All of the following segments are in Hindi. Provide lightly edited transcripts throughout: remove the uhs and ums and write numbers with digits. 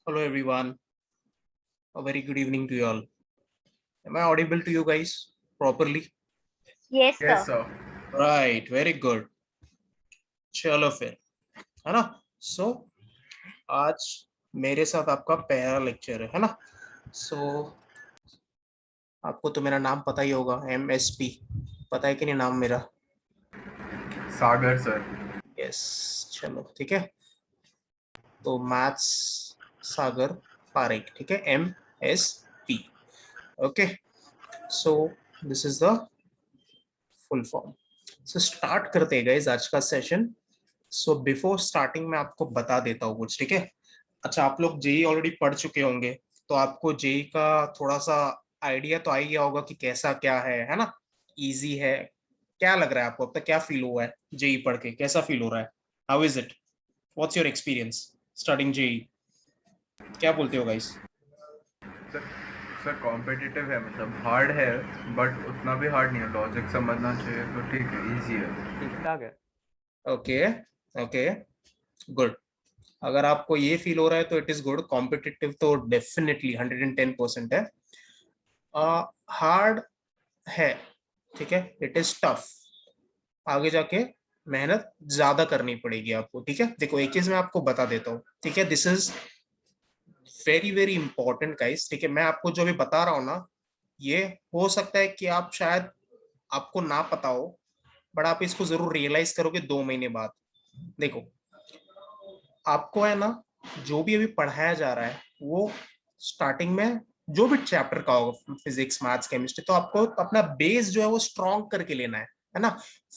Hello everyone. A very good evening to you all. Am I audible to you guys properly? Yes, Yes, sir. sir. Right, very good. चलो फिर है ना. सो आज मेरे साथ आपका पहला लेक्चर है ना. सो आपको तो मेरा नाम पता ही होगा, MSP. पता है कि नहीं नाम मेरा? सागर सर. यस. चलो ठीक है. तो मैथ्स सागर पारेख, ठीक है, MSP. Okay. So this is the full form. So start करते हैं गाइस आज का सेशन. सो बिफोर स्टार्टिंग मैं आपको बता देता हूँ कुछ, ठीक है. अच्छा, आप लोग जेई ऑलरेडी पढ़ चुके होंगे, तो आपको जेई का थोड़ा सा आइडिया तो आ ही गया होगा कि कैसा क्या है ना. इजी है? क्या लग रहा है आपको, अब तक क्या फील हुआ है जेई पढ़ के, कैसा फील हो रहा है? How is it? What's your experience studying JEE? क्या बोलते हो गाइस? सर सर कॉम्पिटिटिव है, मतलब हार्ड है, बट उतना भी हार्ड नहीं है. लॉजिक समझना चाहिए तो ठीक है, इजी है. ठीक ठाक है. ओके. ओके. गुड. अगर आपको ये फील हो रहा है तो इट इज गुड. कॉम्पिटिटिव तो डेफिनेटली 110% है. हार्ड है, ठीक है. It is tough. आगे जाके मेहनत ज्यादा करनी पड़ेगी आपको, ठीक है. देखो एक चीज मैं आपको बता देता हूँ, ठीक है. This is very very important guys, ठीक है. मैं आपको जो भी बता रहा हूँ ना, ये हो सकता है कि आप शायद आपको ना पता हो, बट आप इसको जरूर रियलाइज करोगे 2 महीने बाद. देखो आपको है ना, जो भी अभी पढ़ाया जा रहा है वो स्टार्टिंग में जो भी चैप्टर का होगा, फिजिक्स मैथ्स केमिस्ट्री, तो आपको अपना बेस जो है वो स्ट्रॉन्ग करके लेना है ना.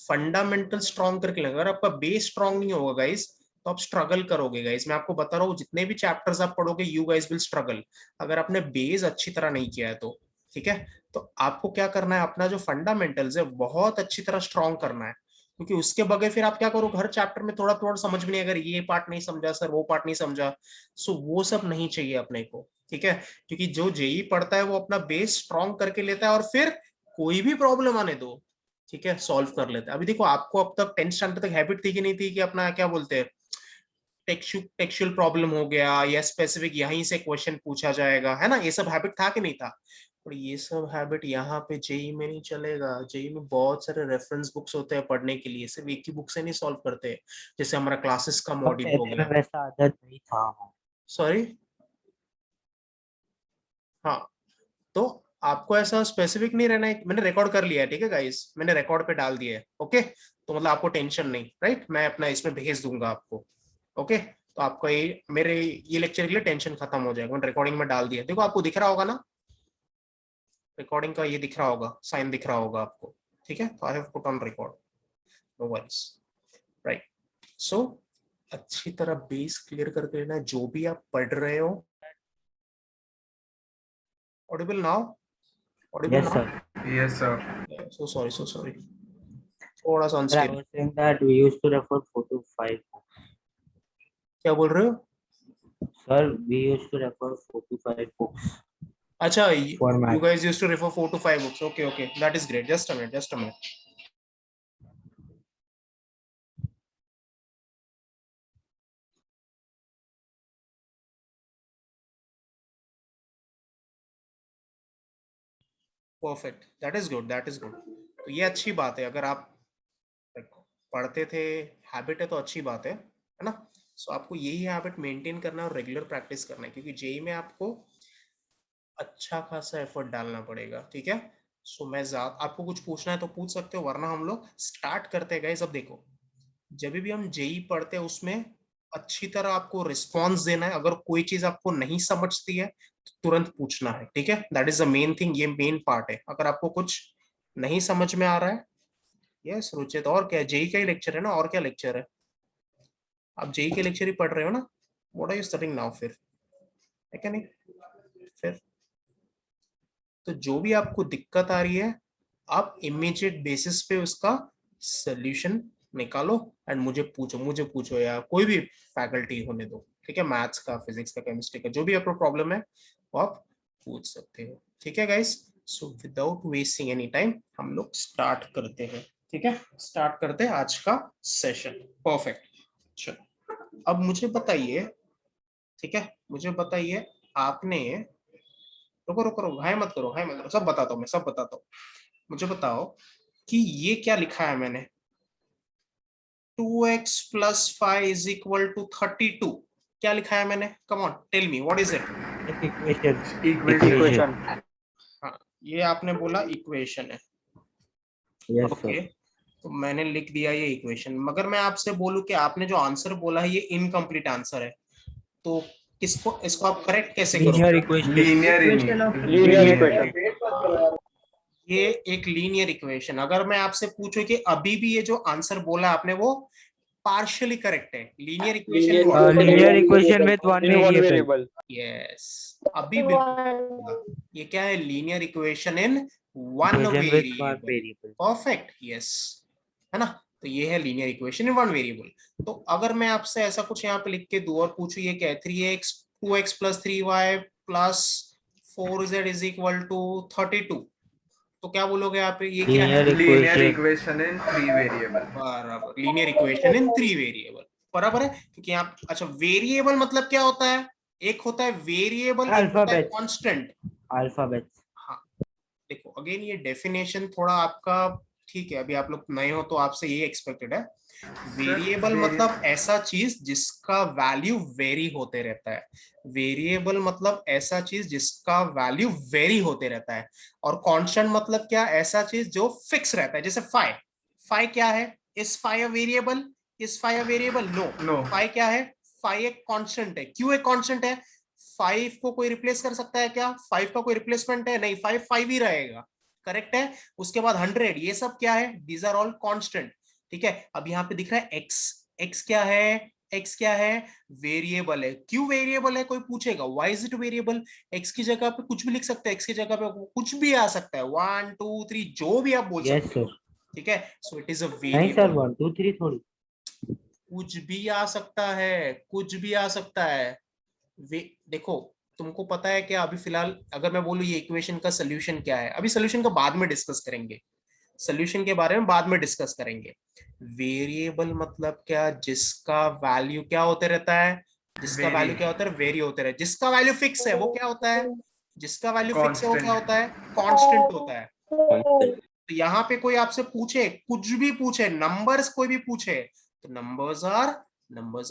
फंडामेंटल स्ट्रॉन्ग करके लेना. अगर आपका बेस स्ट्रॉन्ग नहीं होगा गाइस, तो आप स्ट्रगल करोगे गाइस. मैं आपको बता रहा हूँ, जितने भी चैप्टर्स आप पढ़ोगे यू गाइस विल स्ट्रगल, अगर आपने बेस अच्छी तरह नहीं किया है तो. ठीक है. तो आपको क्या करना है, अपना जो फंडामेंटल्स है बहुत अच्छी तरह स्ट्रॉन्ग करना है, क्योंकि उसके बगैर फिर आप क्या करोगे, हर चैप्टर में थोड़ा थोड़ा समझ में नहीं, अगर ये पार्ट नहीं समझा सर, वो पार्ट नहीं समझा. सो वो सब नहीं चाहिए अपने को, ठीक है. क्योंकि जो जेई पढ़ता है वो अपना बेस स्ट्रॉन्ग करके लेता है, और फिर कोई भी प्रॉब्लम आने दो, ठीक है, सॉल्व कर लेता है. अभी देखो आपको अब तक 10th स्टैंडर्ड तक हैबिट थी कि नहीं थी कि अपना क्या बोलते हैं, टेक्सचुअल प्रॉब्लम हो गया या स्पेसिफिक यहीं से क्वेश्चन पूछा जाएगा, है ना. ये सब हैबिट था कि नहीं था? और ये सब हैबिट यहाँ पे जेई में नहीं चलेगा. जेई में बहुत सारे रेफरेंस बुक्स होते हैं पढ़ने के लिए, सिर्फ एक ही बुक से नहीं सॉल्व करते. जैसे हमारा क्लासेस का पर मॉड्यूल हो पहले में गया. वैसा आदत नहीं था. सॉरी. हाँ. तो आपको ऐसा स्पेसिफिक नहीं रहना है. मैंने रिकॉर्ड कर लिया है, ठीक है गाइस, मैंने रिकॉर्ड पे डाल दिया है. ओके. तो मतलब आपको टेंशन नहीं, राइट. मैं अपना इसमें भेज दूंगा आपको. ओके. तो आपको ये मेरे ये लेक्चर के लिए टेंशन खत्म हो जाएगा. मैंने रिकॉर्डिंग में डाल दिया. देखो आपको दिख रहा होगा ना, रिकॉर्डिंग का ये दिख रहा होगा, साइन दिख रहा होगा आपको. ठीक है. तो I have put on record. No worries. Right. So अच्छी तरह बेस क्लियर करके लेना है जो भी आप पढ़ रहे हो. Audible now? Audible Yes, now? sir. Yes sir. So sorry, so sorry. थोड़ा सा Sir, I unstable. was saying that we used to refer 4 to 5 books. क्या बोल रहे हो? Sir, we used to refer 4 to 5 books अच्छा, for you math. guys used to refer 4 to 5 books. Okay, okay, that is great. Just a minute, just a minute. Perfect. That is good, that is good. तो ये अच्छी बात है. अगर आप पढ़ते थे, हैबिट है, तो अच्छी बात है ना. सो आपको यही हैबिट मेंटेन करना है और रेगुलर प्रैक्टिस करना है, क्योंकि जेई में आपको अच्छा खासा एफर्ट डालना पड़ेगा, ठीक है. सो मैं आपको कुछ पूछना है तो पूछ सकते हो, वरना हम लोग स्टार्ट करते हैं गाइस. अब देखो, जब भी हम जेई पढ़ते हैं उसमें अच्छी तरह आपको रिस्पॉन्स देना है. अगर कोई चीज आपको नहीं समझती है तो तुरंत पूछना है, ठीक है. That is the main thing. ये मेन पार्ट है. अगर आपको कुछ नहीं समझ में आ रहा है, यस रुचित, और क्या, जेई का ही लेक्चर है ना, और क्या लेक्चर है? आप जेई के लेक्चर ही पढ़ रहे हो ना. What are you studying now फिर? है क्या नहीं? फिर तो जो भी आपको दिक्कत आ रही है, आप इमीडिएट बेसिस पे उसका सोल्यूशन निकालो एंड मुझे पूछो या कोई भी फैकल्टी होने दो, ठीक है. मैथ्स का, फिजिक्स का, केमिस्ट्री का, जो भी आपको प्रॉब्लम है वो आप पूछ सकते हो, ठीक है guys. So without wasting any time हम लोग स्टार्ट करते हैं, ठीक है. स्टार्ट करते हैं आज का सेशन. परफेक्ट. चलो अब मुझे बताइए, ठीक है, मुझे बताइए आपने, रुको रुको रुको, हाय मत करो, हाय मत करो, सब बताता हूँ मैं, सब बताता हूँ। मुझे बताओ कि ये क्या लिखा है मैंने, 2x plus 5 is equal to 32, क्या लिखा है मैंने, come on tell me what is it. Equation equation. हाँ, ये आपने बोला इक्वेशन है, यस ओके, सर। तो मैंने लिख दिया ये इक्वेशन, मगर मैं आपसे बोलूं कि आपने जो आंसर बोला है ये इनकम्प्लीट आंसर है, तो किसको, इसको आप करेक्ट कैसे लीनियर करोगे। इक्वेशन। लीनियर ही लीनियर नहीं। इक्वेशन। ये एक लीनियर इक्वेशन, अगर मैं आपसे पूछूं कि अभी भी ये जो आंसर बोला आपने वो पार्शियली करेक्ट है, linear equation linear equation with one in one variable. Variable. Yes, अभी बिल्कुल होगा। ये क्या है, linear equation in one equation with one variable, variable. Perfect, yes, है ना। तो ये है linear equation in one variable. तो अगर मैं आपसे ऐसा कुछ यहाँ पे लिख के दूं और पूछूं ये क्या है, 3x 2x plus 3y plus 4z is equal to 32, तो क्या बोलोगे आप, ये क्या है। Linear linear equation. Equation in 3 variable. बराबर, लीनियर इक्वेशन इन 3 वेरिएबल, बराबर है, क्योंकि आप, अच्छा वेरिएबल मतलब क्या होता है, एक होता है वेरिएबल, एक होता है अल्फाबेट। कांस्टेंट। अल्फाबेट। हाँ, देखो अगेन ये डेफिनेशन थोड़ा आपका, ठीक है, अभी आप लोग नए हो तो आपसे ये एक्सपेक्टेड है। वेरिएबल मतलब ऐसा चीज जिसका वैल्यू वेरी होते रहता है, वेरिएबल मतलब ऐसा चीज जिसका वैल्यू वेरी होते रहता है, और कांस्टेंट मतलब क्या, ऐसा चीज जो फिक्स रहता है, जैसे फाइव, फाइव क्या है, is five a variable, is five a variable, no, no. Five क्या है, फाइव एक कांस्टेंट है, क्यों एक कांस्टेंट है, फाइव को कोई रिप्लेस कर सकता है क्या, फाइव का कोई रिप्लेसमेंट है नहीं, फाइव फाइव ही रहेगा, करेक्ट है। उसके बाद 100, ये सब क्या है, दीज आर ऑल कांस्टेंट, ठीक है। अब यहाँ पे दिख रहा है एक्स, एक्स क्या है, एक्स क्या है, वेरिएबल है, क्यों वेरिएबल है, कोई पूछेगा why is it variable, x की जगह पे कुछ भी लिख सकते हैं, एक्स की जगह पे कुछ भी आ सकता है, 1 2 3 जो भी आप बोल यस सकते हो, सर। ठीक है, सो इट इज अ नहीं सर, वेरिएबल। 1 2 3 थोड़ी। कुछ भी आ सकता है, कुछ भी आ सकता है, देखो तुमको पता है क्या, अभी फिलहाल अगर मैं बोलूं ये इक्वेशन का सोल्यूशन क्या है, अभी सोल्यूशन का बाद में डिस्कस करेंगे, सोल्यूशन के बारे में बाद में डिस्कस करेंगे। वेरिएबल मतलब क्या, जिसका वैल्यू क्या होते रहता है, जिसका वेरी। वैल्यू क्या होता है, वेरी होते रहता है, जिसका वैल्यू फिक्स है वो क्या होता है, जिसका वैल्यू फिक्स है वो क्या कांस्टेंट। होता है, कांस्टेंट होता है। तो यहाँ पे कोई आपसे पूछे, कुछ भी पूछे, नंबर्स कोई भी पूछे, तो नंबर्स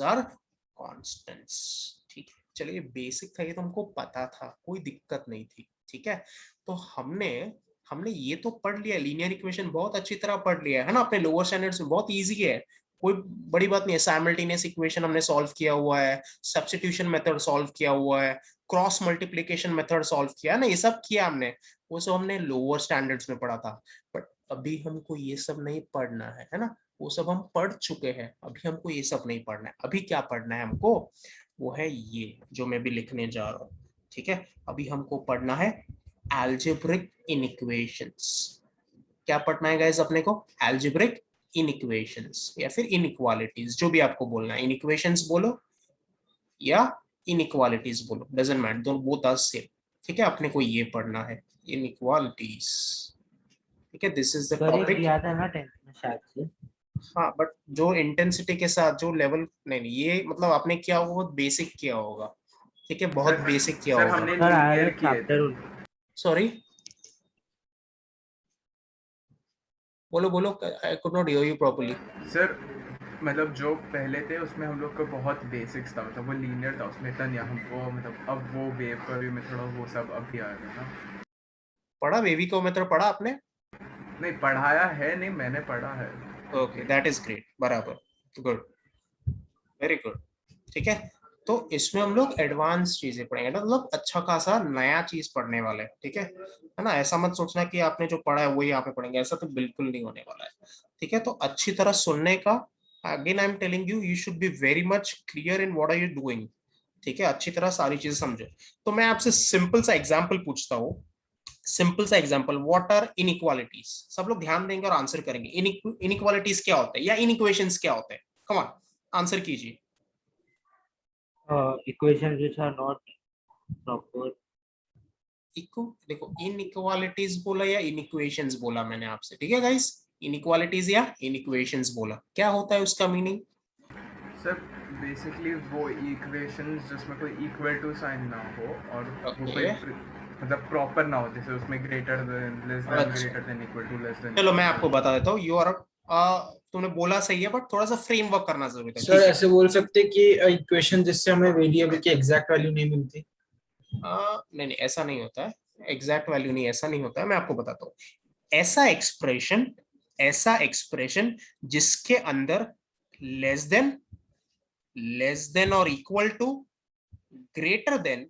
आर कांस्टेंट्स, ठीक है। चलिए बेसिक था, ये तो हमको पता था, कोई दिक्कत नहीं थी, ठीक है। तो हमने हमने ये तो पढ़ लिया, लीनियर इक्वेशन बहुत अच्छी तरह पढ़ लिया है ना, अपने लोअर स्टैंडर्ड्स में बहुत इजी है, कोई बड़ी बात नहीं है। साइमल्टेनियस इक्वेशन हमने सॉल्व किया हुआ है, सब्स्टिट्यूशन मेथड सॉल्व किया हुआ है, क्रॉस मल्टीप्लिकेशन मेथड सॉल्व किया है ना, ये सब किया हमने, वो सब हमने लोअर स्टैंडर्ड्स में पढ़ा था। बट अभी हमको ये सब नहीं पढ़ना है ना, वो सब हम पढ़ चुके हैं, अभी हमको ये सब नहीं पढ़ना है। अभी क्या पढ़ना है हमको, वो है ये जो मैं भी लिखने जा रहा हूँ, ठीक है। अभी हमको पढ़ना है algebraic inequations, क्या पढ़ना है गाइस अपने को, algebraic inequations या फिर inequalities, जो भी आपको बोलना है, inequations बोलो या inequalities बोलो, डजंट मैटर, दोनों बोथ आर सेम, ठीक है। अपने को ये पढ़ना है inequalities, ठीक है, दिस इज द सर एक टॉपिक। दिया था ना 10th में शायद से। हाँ बट जो इंटेंसिटी के साथ जो लेवल, नहीं ये मतलब आपने किया होगा बहुत बेसिक किया होगा, ठीक है, बहुत सर बेसिक किया सर होगा। हमने सर आई लीनियर हैव किए थे। चैप्टर। सॉरी, बोलो बोलो, I could not here you properly. Sir मतलब जो पहले थे उसमें हम लोग का बहुत बेसिक्स था, मतलब वो लीनियर था, उसमें इतना नहीं हमको, मतलब अब वो वेव कर्व मेथड वो सब अब भी आ गया ना। पढ़ा वेवी को मेथड पढ़ा आपने, नहीं पढ़ाया है, नहीं मैंने पढ़ा है। ओके दैट इज ग्रेट, बराबर, गुड, वेरी गुड, ठीक है। तो इसमें हम लोग एडवांस चीजें पढ़ेंगे, मतलब अच्छा खासा नया चीज पढ़ने वाले हैं, ठीक है ना। ऐसा मत सोचना कि आपने जो पढ़ा है वही यहाँ पे पढ़ेंगे, ऐसा तो बिल्कुल नहीं होने वाला है, ठीक है। तो अच्छी तरह सुनने का, again I am telling you, you should be very much clear in what are you doing, ठीक है, अच्छी तरह सारी चीजें समझो। तो मैं आपसे सिंपल सा एग्जाम्पल पूछता हूँ, सिंपल सा एग्जांपल, व्हाट आर इनइक्वालिटीज, सब लोग ध्यान देंगे और आंसर करेंगे, इनइक्वालिटीज क्या होता है या इनइक्वेशंस क्या होते हैं, कम ऑन आंसर कीजिए। Equation which are not proper। देखो इनइक्वालिटीज बोला या इनइक्वेशंस बोला मैंने आपसे, ठीक है गाइस, इनइक्वालिटीज या इनइक्वेशंस बोला, क्या होता है उसका मीनिंग, सर बेसिकली वो इक्वेशंस जिसमें कोई इक्वल टू साइन ना हो और वो कोई Okay. मतलब प्रॉपर ना हो, जैसे उसमें ग्रेटर देन, लेस देन, अच्छा, greater than, equal to, less than. चलो मैं आपको बता देता हूँ। यू आर तुमने बोला सही है, बट थोड़ा सा फ्रेमवर्क करना जरूरी है, सर ठीक है। ऐसे बोल सकते कि इक्वेशन जिससे हमें वेरिएबल की एग्जैक्ट वैल्यू नहीं मिलती। नहीं नहीं, ऐसा नहीं होता है। एग्जैक्ट वैल्यू नहीं, ऐसा नहीं होता है। मैं आपको बताता हूँ। ऐसा एक्सप्रेशन जिसके अंदर लेस देन और इक्वल टू, ग्रेटर देन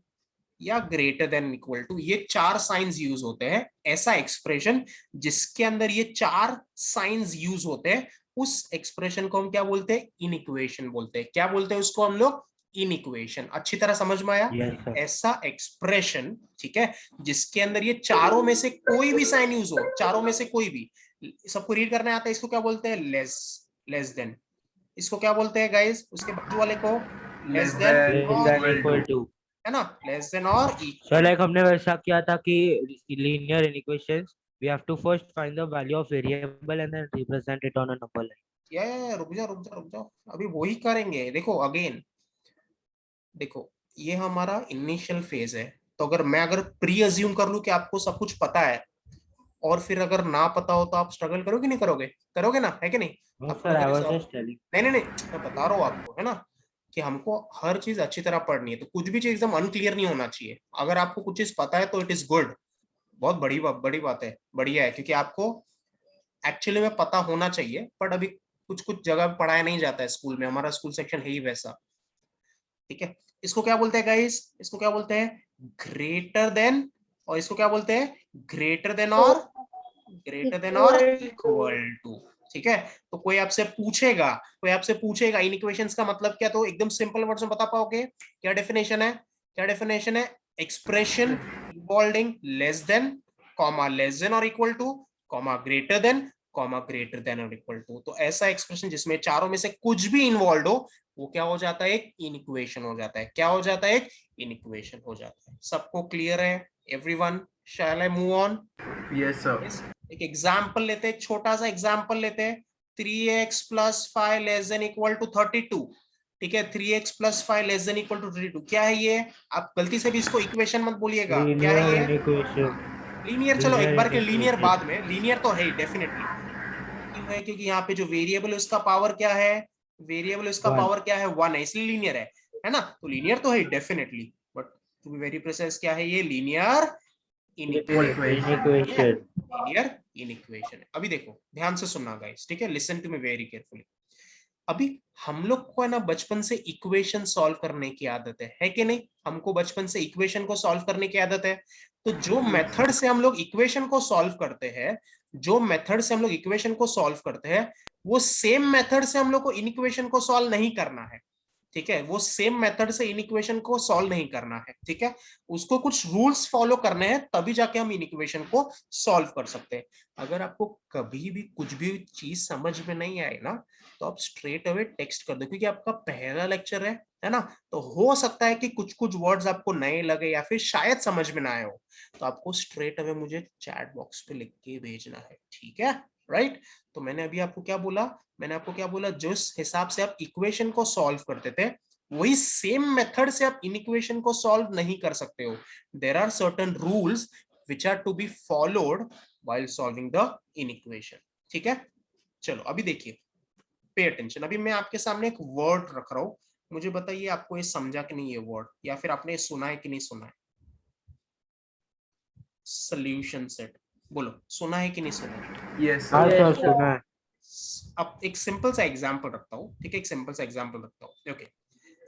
या ग्रेटर देन इक्वल टू, ये चार साइंस यूज होते हैं। ऐसा एक्सप्रेशन जिसके अंदर ये चार साइंस यूज होते हैं, उस एक्सप्रेशन को हम क्या बोलते हैं? इन इक्वेशन बोलते हैं। क्या बोलते हैं उसको हम लोग? In equation. अच्छी तरह समझ में आया? Yes, sir. ऐसा एक्सप्रेशन, ठीक है, जिसके अंदर ये चारों में से कोई भी साइन यूज हो, चारों में से कोई भी, सबको रीड करना आता है, इसको क्या बोलते हैं? Less than. इसको क्या बोलते हैं गाइस? उसके बाजू वाले को less Less than than, Less और, than equal to. है ना, लेस देन और So इक्वल। like हमने वैसा किया था कि linear inequations we have to first find the value of variable and then represent it on a number line. रुक जाओ, अभी वही करेंगे। देखो अगेन, देखो ये हमारा इनिशियल फेज है। तो अगर प्री अज्यूम कर लूं कि आपको सब कुछ पता है, और फिर अगर ना पता हो तो आप स्ट्रगल करोगे नहीं करोगे? करोगे ना, है कि नहीं? No आपको sir, I अगर was just telling. नहीं, मैं बता रहा हूँ आपको, है ना, कि हमको हर चीज अच्छी तरह पढ़नी है। तो कुछ भी चीज एकदम अनक्लियर नहीं होना चाहिए। अगर आपको कुछ चीज पता है तो इट इज गुड, बहुत बड़ी बात है, बढ़िया है, क्योंकि आपको एक्चुअली में पता होना चाहिए। बट अभी कुछ कुछ जगह पढ़ाया नहीं जाता है स्कूल में। हमारा स्कूल सेक्शन है ही वैसा, ठीक है। इसको क्या बोलते हैं गाइस? इसको क्या बोलते हैं? Greater than. और इसको क्या बोलते हैं? ग्रेटर देन और इक्वल टू, ठीक है। तो कोई आपसे पूछेगा इन इक्वेशंस का मतलब क्या, तो एकदम सिंपल वर्ड्स में बता पाओगे? क्या डेफिनेशन है? Expression involving less than, comma less than और equal to, comma greater than और इक्वल टू। तो ऐसा एक्सप्रेशन जिसमें चारों में से कुछ भी इन्वॉल्व हो, वो क्या हो जाता है? एक इनइक्वेशन हो जाता है। क्या हो जाता है? एक इनइक्वेशन हो जाता है। सबको क्लियर है? Everyone, shall I move on? yes sir. एक एग्जाम्पल लेते हैं, छोटा सा एग्जाम्पल लेते हैं। 3x + 5 less than equal to 32, ठीक है। 3x + 5 less than equal to 32, क्या है ये? आप गलती से भी इसको इक्वेशन मत बोलिएगा। क्या है Linear ये? inequation. लीनियर। चलो एक Linear बार के लीनियर inequation. बाद में, लीनियर तो है ही डेफिनेटली। क्यों है? क्योंकि यहाँ पे जो वेरिएबल है उसका पावर क्या है? वेरिएबल उसका One. पावर क्या है? 1 है, इसलिए लीनियर है ना। तो लीनियर तो है definitely, but to be very precise, क्या है ये? Linear Inequation. लीनियर इनइक्वेशन है। अभी देखो, ध्यान से सुनना गाइस, ठीक है, listen to me very carefully. अभी हम लोग को है ना बचपन से इक्वेशन सॉल्व करने की आदत है कि नहीं? हमको बचपन से इक्वेशन को सॉल्व करने की आदत है। तो जो मेथड से हम लोग इक्वेशन को सॉल्व करते हैं, वो सेम मेथड से हम लोग को इनइक्वेशन को सॉल्व नहीं करना है, ठीक है। वो सेम मेथड से इनइक्वेशन को सॉल्व नहीं करना है, ठीक है। उसको कुछ रूल्स फॉलो करने हैं, तभी जाके हम इनइक्वेशन को सॉल्व कर सकते हैं। अगर आपको कभी भी कुछ भी चीज समझ में नहीं आए ना, तो आप स्ट्रेट अवे टेक्स्ट कर दो, क्योंकि आपका पहला लेक्चर है ना। तो हो सकता है कि कुछ कुछ वर्ड्स आपको नए लगे या फिर शायद समझ में ना आए हो, तो आपको स्ट्रेट अवे मुझे चैट बॉक्स पे लिख के भेजना है, ठीक है, राइट। तो मैंने अभी आपको क्या बोला? जिस हिसाब से आप इक्वेशन को सॉल्व करते थे, वही सेम मेथड से आप इनइक्वेशन को सॉल्व नहीं कर सकते हो। There are certain rules which are to be followed while solving the inequation, ठीक है। चलो अभी देखिए, पे अटेंशन। अभी मैं आपके सामने एक वर्ड रख रहा हूं, मुझे बताइए आपको ये समझा कि नहीं ये वर्ड, या फिर आपने सुना है कि नहीं सुना है? सोल्यूशन सेट, बोलो, सुना है कि नहीं सुना है? yes हाँ sir. सर सुना है. अब एक सिंपल सा एग्जांपल रखता हूँ, ठीक है, ओके।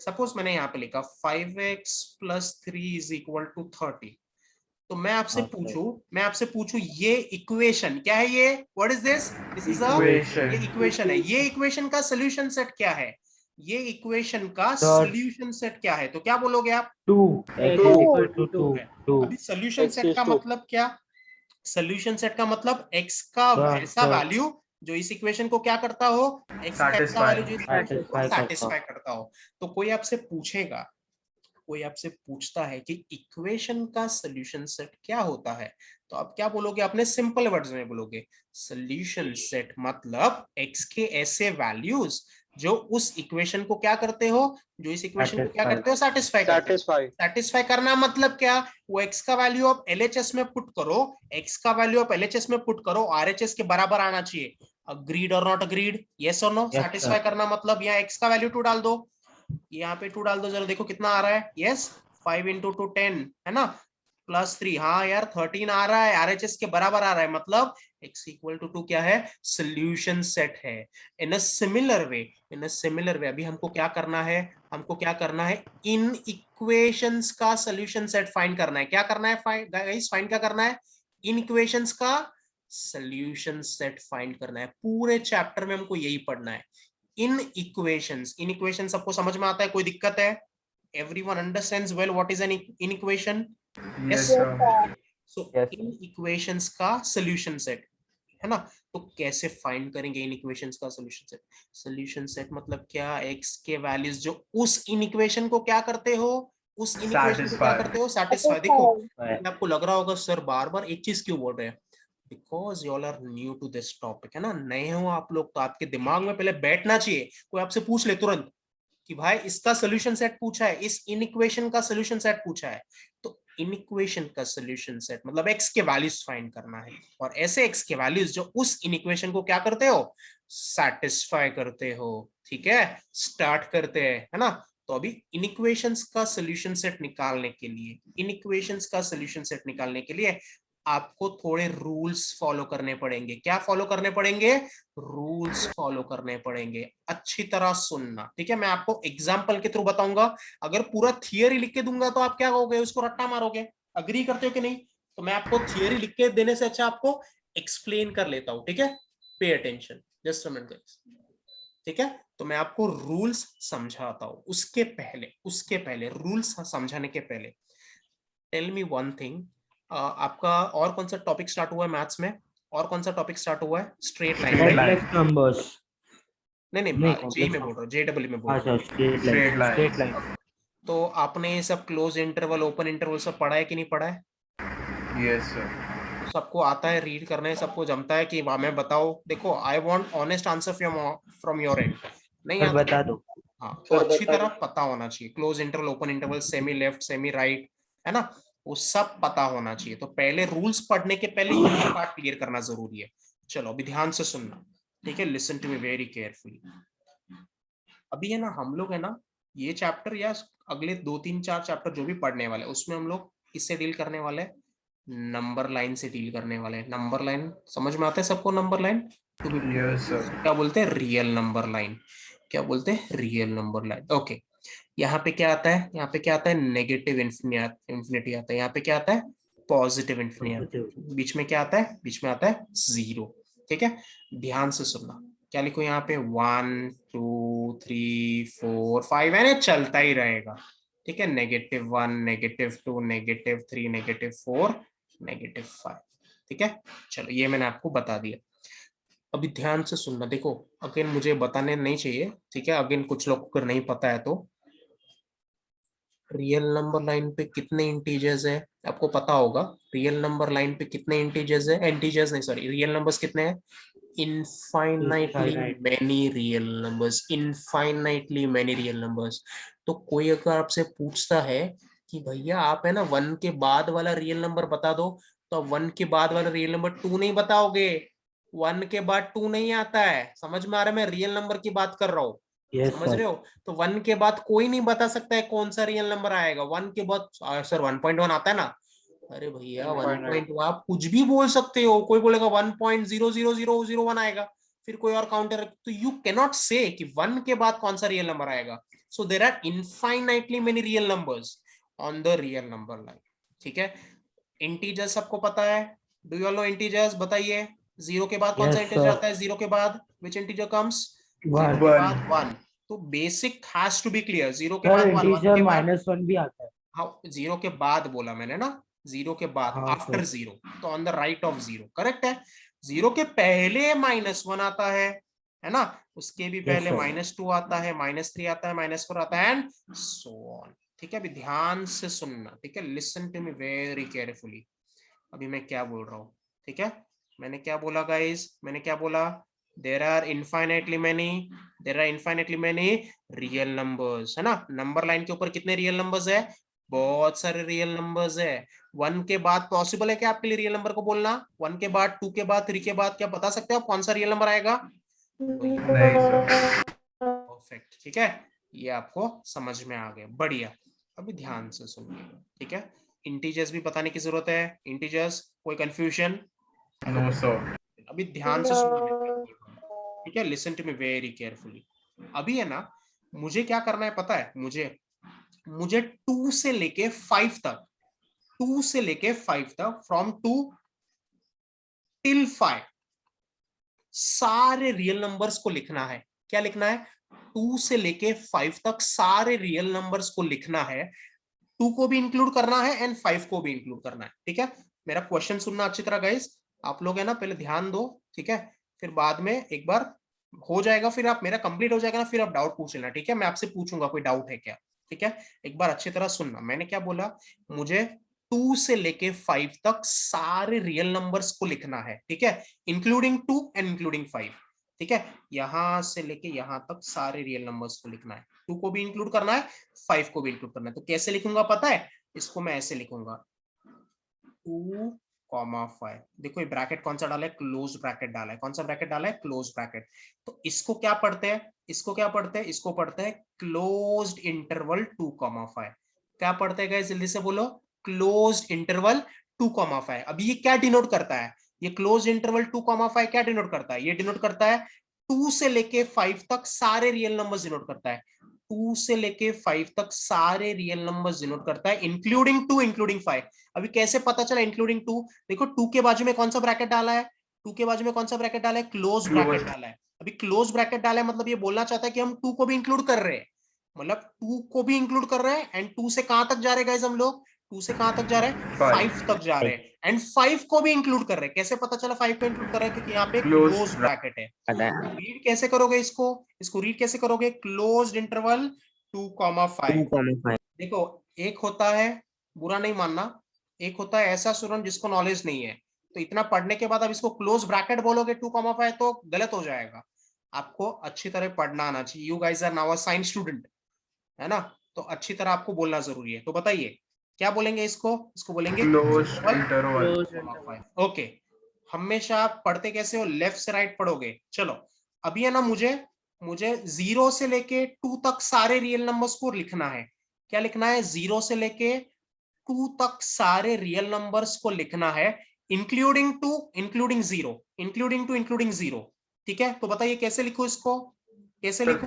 सपोज मैंने यहाँ पे लिखा 5x + 3 = 30। तो मैं आपसे पूछूं ये इक्वेशन क्या है? ये what is this? This is Equation. ये इक्वेशन है। ये इक्वेशन का सोल्यूशन सेट क्या है? ये इक्वेशन का Sir. सोल्यूशन सेट क्या है? तो क्या बोलोगे आप? 2. X is equal to 2. है। 2. अभी सोल्यूशन सेट का मतलब क्या? सोल्यूशन सेट का मतलब x का ऐसा वैल्यू जो इस इक्वेशन को क्या करता हो? x का ऐसा वैल्यू जो इस इक्वेशन को Satisfy सैटिस्फाई करता हो। तो कोई आपसे पूछेगा कोई आपसे पूछता है कि इक्वेशन का सोल्यूशन सेट क्या होता है, तो आप क्या बोलोगे? अपने सिंपल वर्ड्स में बोलोगे सोल्यूशन सेट मतलब x के ऐसे वैल्यूज जो उस इक्वेशन को क्या करते हो, जो इस इक्वेशन को क्या Satisfy. करते हो, सेटिस्फाई करते हो। satisfy सेटिस्फाई करना मतलब क्या? वो x का वैल्यू आप LHS में पुट करो, x का वैल्यू आप LHS में पुट करो, RHS के बराबर आना चाहिए। अग्रीड और नॉट अग्रीड, यस और नो? Yes, satisfy sir. करना मतलब यहाँ x का वैल्यू 2 डाल दो, यहाँ पे 2 डाल दो, जरा देखो कितना आ रहा है। यस, 5 इंटू 2 10 है ना, +3, हाँ यार 13 आ रहा है, RHS के बराबर आ रहा है, मतलब x इक्वल टू 2 क्या है? सोल्यूशन सेट है। इन अ सिमिलर वे अभी हमको क्या करना है? हमको क्या करना है? इन इक्वेशंस का सोल्यूशन सेट फाइंड करना है। क्या करना है गाइस? फाइंड क्या करना है? इन इक्वेशंस का सोल्यूशन सेट फाइंड करना है। पूरे चैप्टर में हमको यही पढ़ना है, इन इक्वेशन। सबको समझ में आता है? कोई दिक्कत है? everyone understands well what is an inequation? Yes, sir. So Yes, in equations का सोल्यूशन सेट है ना, तो कैसे फाइंड करेंगे इन इक्वेशंस का सोल्यूशन सेट? सोल्यूशन सेट मतलब क्या? x के वैल्यूज जो उस इन इक्वेशन को क्या करते हो, उस इन इक्वेशन को क्या Satisfy. करते हो? सेटिस्फाई। देखो Satisfy. आपको लग रहा होगा सर बार बार एक चीज क्यों बोल रहे हैं, because you all are new to this topic, है ना, नए हो आप लोग, तो आपके दिमाग में पहले बैठना चाहिए। कोई आपसे पूछ ले तुरंत कि भाई इसका सोल्यूशन सेट पूछा है, इस इन इक्वेशन का सोल्यूशन सेट पूछा है, तो इन इक्वेशन का सोल्यूशन सेट मतलब एक्स के वैल्यूज फाइंड करना है, और ऐसे एक्स के वैल्यूज जो उस इन इक्वेशन को क्या करते हो? सेटिस्फाई करते हो। ठीक है, स्टार्ट करते हैं, है ना। तो अभी इन इक्वेशंस का सोल्यूशन सेट निकालने के लिए आपको थोड़े रूल्स फॉलो करने पड़ेंगे। क्या फॉलो करने पड़ेंगे? रूल्स फॉलो करने पड़ेंगे। अच्छी तरह सुनना, ठीक है। मैं आपको एग्जांपल के थ्रू बताऊंगा। अगर पूरा थियरी लिख के दूंगा तो आप क्या कहोगे? उसको रट्टा मारोगे। अग्री करते हो कि नहीं? तो मैं आपको थियरी लिख के देने से अच्छा आपको एक्सप्लेन कर लेता हूं, ठीक है। Pay attention, just a minute guys, ठीक है। तो मैं आपको रूल्स समझाता हूं। उसके पहले रूल्स समझाने के पहले टेल मी वन थिंग, आपका और कौन सा टॉपिक स्टार्ट हुआ है मैथ्स में? और कौन सा टॉपिक स्टार्ट हुआ है? Straight line, Straight right? line. Complex numbers. नहीं, नहीं, जेई complex में बोल रहा हूँ, JEE में बोल रहा अच्छा, हूँ। straight line. Straight line. Straight line. तो आपने ये सब क्लोज इंटरवल, ओपन इंटरवल सब पढ़ा है कि नहीं पढ़ा है? Yes, sir. सबको आता है रीड करने? सबको जमता है कि मैं बताओ? देखो, I want honest answer from your and. नहीं सर आता बता तो दो. हाँ, तो अच्छी तरह पता होना चाहिए। Close interval, open interval, semi left, semi right, है ना, वो सब पता होना चाहिए। तो पहले रूल्स पढ़ने के पहले ये पार्ट क्लियर करना जरूरी है। चलो अभी ध्यान से सुनना, ठीक है। Listen to me very carefully. अभी है ना, हम लोग है ना, ये चैप्टर या अगले 2 3 4 चैप्टर जो भी पढ़ने वाले, उसमें हम लोग किससे डील करने वाले हैं? नंबर लाइन से डील करने वाले हैं। नंबर लाइन समझ में आता है सबको? Number line to be Yes, sir. क्या बोलते हैं? Real number line. क्या बोलते हैं? Real number line. ओके, यहाँ पे क्या आता है? यहाँ पे क्या आता है? नेगेटिव इंफिनिटी आता है। यहाँ पे क्या आता है? Positive infinity. बीच में क्या आता है? बीच में आता है 0। ठीक है, ध्यान से सुनना। क्या लिखो यहाँ पे? 1 2 3 4 5 है, चलता ही रहेगा। ठीक है, -1 -2 -3 -4 -5। ठीक है, चलो ये मैंने आपको बता दिया। अभी ध्यान से सुनना। देखो अगेन मुझे बताने नहीं चाहिए, ठीक है। अगेन कुछ लोग को नहीं पता है तो रियल नंबर लाइन पे कितने इंटीजर्स है आपको पता होगा? रियल नंबर लाइन पे कितने इंटीजर्स है? इंटीजर्स नहीं, सॉरी, रियल नंबर्स कितने हैं? Infinitely Infinite. Many real numbers. Infinitely many real numbers. तो कोई अगर आपसे पूछता है कि भैया आप है ना 1 के बाद वाला रियल नंबर बता दो, तो 1 के बाद वाला रियल नंबर 2 नहीं बताओगे। 1 के बाद 2 नहीं आता है, समझ में आ रहा है? मैं रियल नंबर की बात कर रहा हूँ, Yes, समझ sir. रहे हो? तो 1 के बाद कोई नहीं बता सकता है कौन सा रियल नंबर आएगा। 1 के बाद सर 1.1 आता है ना, अरे भैया 1.1 आप कुछ भी बोल सकते हो। कोई बोलेगा 1.00001 आएगा, फिर कोई और काउंटर, तो यू कैनॉट से कि 1 के बाद कौन सा रियल नंबर आएगा। So there are infinitely many real numbers on the real number line. ठीक है, इंटीजर्स सबको पता है? Do you all know integers? बताइए, 0 के बाद कौन सा Yes, इंटीजर sir. आता है? 0 के बाद विच इंटीजर कम्स? 0 One. के One. बाद 1। तो basic has to be clear. 0 के सर बाद 1, 1 इंटीजर के बाद, -1 भी आता है. हाँ 0 के बाद बोला मैंने ना, 0 के बाद, हाँ आफ्टर सर. 0, तो on the right of 0, correct है। 0 के पहले -1 आता है ना, उसके भी Yes, पहले sir. -2 आता है, -3 आता है, -4 आता है, एंड सो ऑन। ठीक है, अभी ध्यान से सुनना, ठीक है, listen to me very carefully. अभी मैं क्या बोल रहा हूँ, ठीक है, मैंने क्या बोला गाइस, मैंने क्या बोला, there are infinitely many real numbers, है ना। नंबर लाइन के ऊपर कितने रियल नंबर्स है, बहुत सारे रियल नंबर्स है। 1 के बाद पॉसिबल है क्या आपके लिए रियल नंबर को बोलना, 1 के बाद, 2 के बाद, 3 के बाद, क्या बता सकते हो आप कौन सा रियल नंबर आएगा? नहीं सर। परफेक्ट, ठीक है, ये आपको समझ में आ गया, बढ़िया। अभी ध्यान से सुनिए, ठीक है, इंटीजर्स भी बताने की जरूरत है, इंटीजर्स, कोई कंफ्यूजन? No sir. अभी ध्यान से सुनिए, ठीक है, listen to me very carefully. अभी है ना, मुझे क्या करना है पता है, मुझे 2 से लेके 5 तक, 2 से लेके 5 तक, फ्रॉम 2 टिल 5 सारे रियल नंबर्स को लिखना है। क्या लिखना है? 2 से लेके 5 तक सारे रियल नंबर्स को लिखना है। 2 को भी इंक्लूड करना है एंड 5 को भी इंक्लूड करना है, ठीक है। मेरा क्वेश्चन सुनना अच्छी तरह गाइस, आप लोग है ना, पहले ध्यान दो, ठीक है, फिर बाद में एक बार हो जाएगा, फिर आप, मेरा कंप्लीट हो जाएगा ना, फिर आप डाउट पूछ लेना, ठीक है, मैं आपसे पूछूंगा कोई डाउट है क्या, ठीक है। एक बार अच्छी तरह सुनना, मैंने क्या बोला, मुझे 2 से लेके 5 तक सारे रियल नंबर्स को लिखना है, ठीक है, इंक्लूडिंग 2 एंड इंक्लूडिंग 5, ठीक है, यहां से लेके यहां तक सारे रियल नंबर्स को लिखना है, 2 को भी इंक्लूड करना है, 5 को भी इंक्लूड करना है। तो कैसे लिखूंगा पता है, इसको मैं ऐसे लिखूंगा, 2,5। देखो ये ब्रैकेट कौन सा डाला है, क्लोज ब्रैकेट डाला है, कौन सा ब्रैकेट डाला है, क्लोज ब्रैकेट। तो इसको क्या पढ़ते हैं, इसको क्या पढ़ते हैं, इसको पढ़ते हैं क्लोज्ड इंटरवल 2,5। क्या पढ़ते हैं गाइस, जल्दी से बोलो, क्लोज्ड इंटरवल 2,5। अभी ये क्या डिनोट करता है, ये क्लोज इंटरवल 2,5 क्या डिनोट करता है, ये डिनोट करता है 2 से लेके 5 तक सारे रियल नंबर्स डिनोट करता है, 2 से लेके 5 तक सारे रियल नंबर्स डिनोट करता है, इंक्लूडिंग 2 इंक्लूडिंग 5। अभी कैसे पता चला इंक्लूडिंग 2, देखो 2 के बाजू में कौन सा ब्रैकेट डाला है, 2 के बाजू में कौन सा ब्रैकेट डाला है, क्लोज ब्रैकेट डाला है। अभी क्लोज ब्रैकेट डाला है मतलब ये बोलना चाहता है कि हम 2 को भी इंक्लूड कर रहे हैं, मतलब 2 को भी इंक्लूड कर रहे हैं, एंड 2 से कहां तक जा रहे हैं गाइस हम लोग, 2 से कहां तक जा रहे हैं, 5 तक जा रहे हैं, एंड 5 को भी इंक्लूड कर रहे हैं। कैसे पता चला 5 को इंक्लूड कर रहे हैं, क्योंकि यहाँ पे क्लोज ब्रैकेट है। रीड कैसे करोगे इसको रीड कैसे करोगे, क्लोज्ड इंटरवल 2,5। देखो एक होता है, बुरा नहीं मानना, एक होता है ऐसा स्टूडेंट जिसको नॉलेज नहीं है, तो इतना पढ़ने के बाद अब इसको क्लोज ब्रैकेट बोलोगे 2,5 तो गलत हो जाएगा। आपको अच्छी तरह पढ़ना आना चाहिए, you guys are now a science student, है ना, तो अच्छी तरह आपको बोलना जरूरी है। तो बताइए क्या बोलेंगे इसको बोलेंगे क्लोज इंटरवल। 2,5। ओके, हमेशा आप पढ़ते कैसे हो, लेफ्ट से राइट पढ़ोगे। चलो अभी है ना, मुझे 0 से लेके 2 तक सारे रियल नंबर्स को लिखना है। क्या लिखना है, 0 से लेके 2 तक सारे रियल नंबर्स को लिखना है, इंक्लूडिंग 2 इंक्लूडिंग 0, इंक्लूडिंग 2 इंक्लूडिंग 0, ठीक है। तो बताइए कैसे लिखो इसको, कैसे लिखो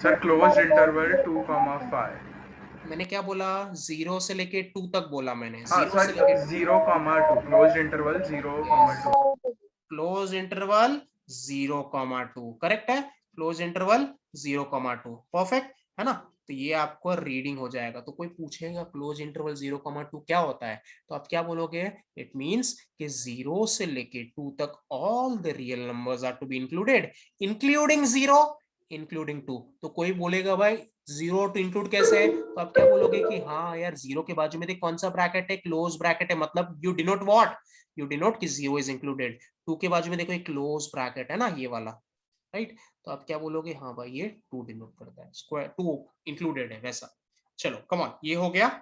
सर क्लोज इंटरवल 2,5। मैंने क्या बोला, 0 से लेके 2 तक बोला मैंने, हाँ 0 से सर, लेके 0,2 close interval 0,2। Close interval 0,2 correct है, क्लोज इंटरवल 0,2 परफेक्ट है ना। तो ये आपको रीडिंग हो जाएगा। तो कोई पूछेगा क्लोज इंटरवल 0,2 क्या होता है, तो आप क्या बोलोगे, इट मींस कि 0 से लेके 2 तक all the real numbers are to be included, including 0 including 2। तो कोई बोलेगा भाई 0 टू इंक्लूड कैसे है, तो आप क्या बोलोगे कि हाँ यार 0 के बाजू में देख कौन सा ब्रैकेट है, क्लोज ब्रैकेट है, मतलब you denote what, you denote कि 0 इज इंक्लूडेड। 2 के बाजू में देखो एक क्लोज ब्रैकेट है ना, ये वाला, राइट। तो आप क्या बोलोगे, हाँ भाई ये 2 डिनोट करता है, स्क्वायर 2 इंक्लूडेड है वैसा। चलो कम ऑन, ये हो गया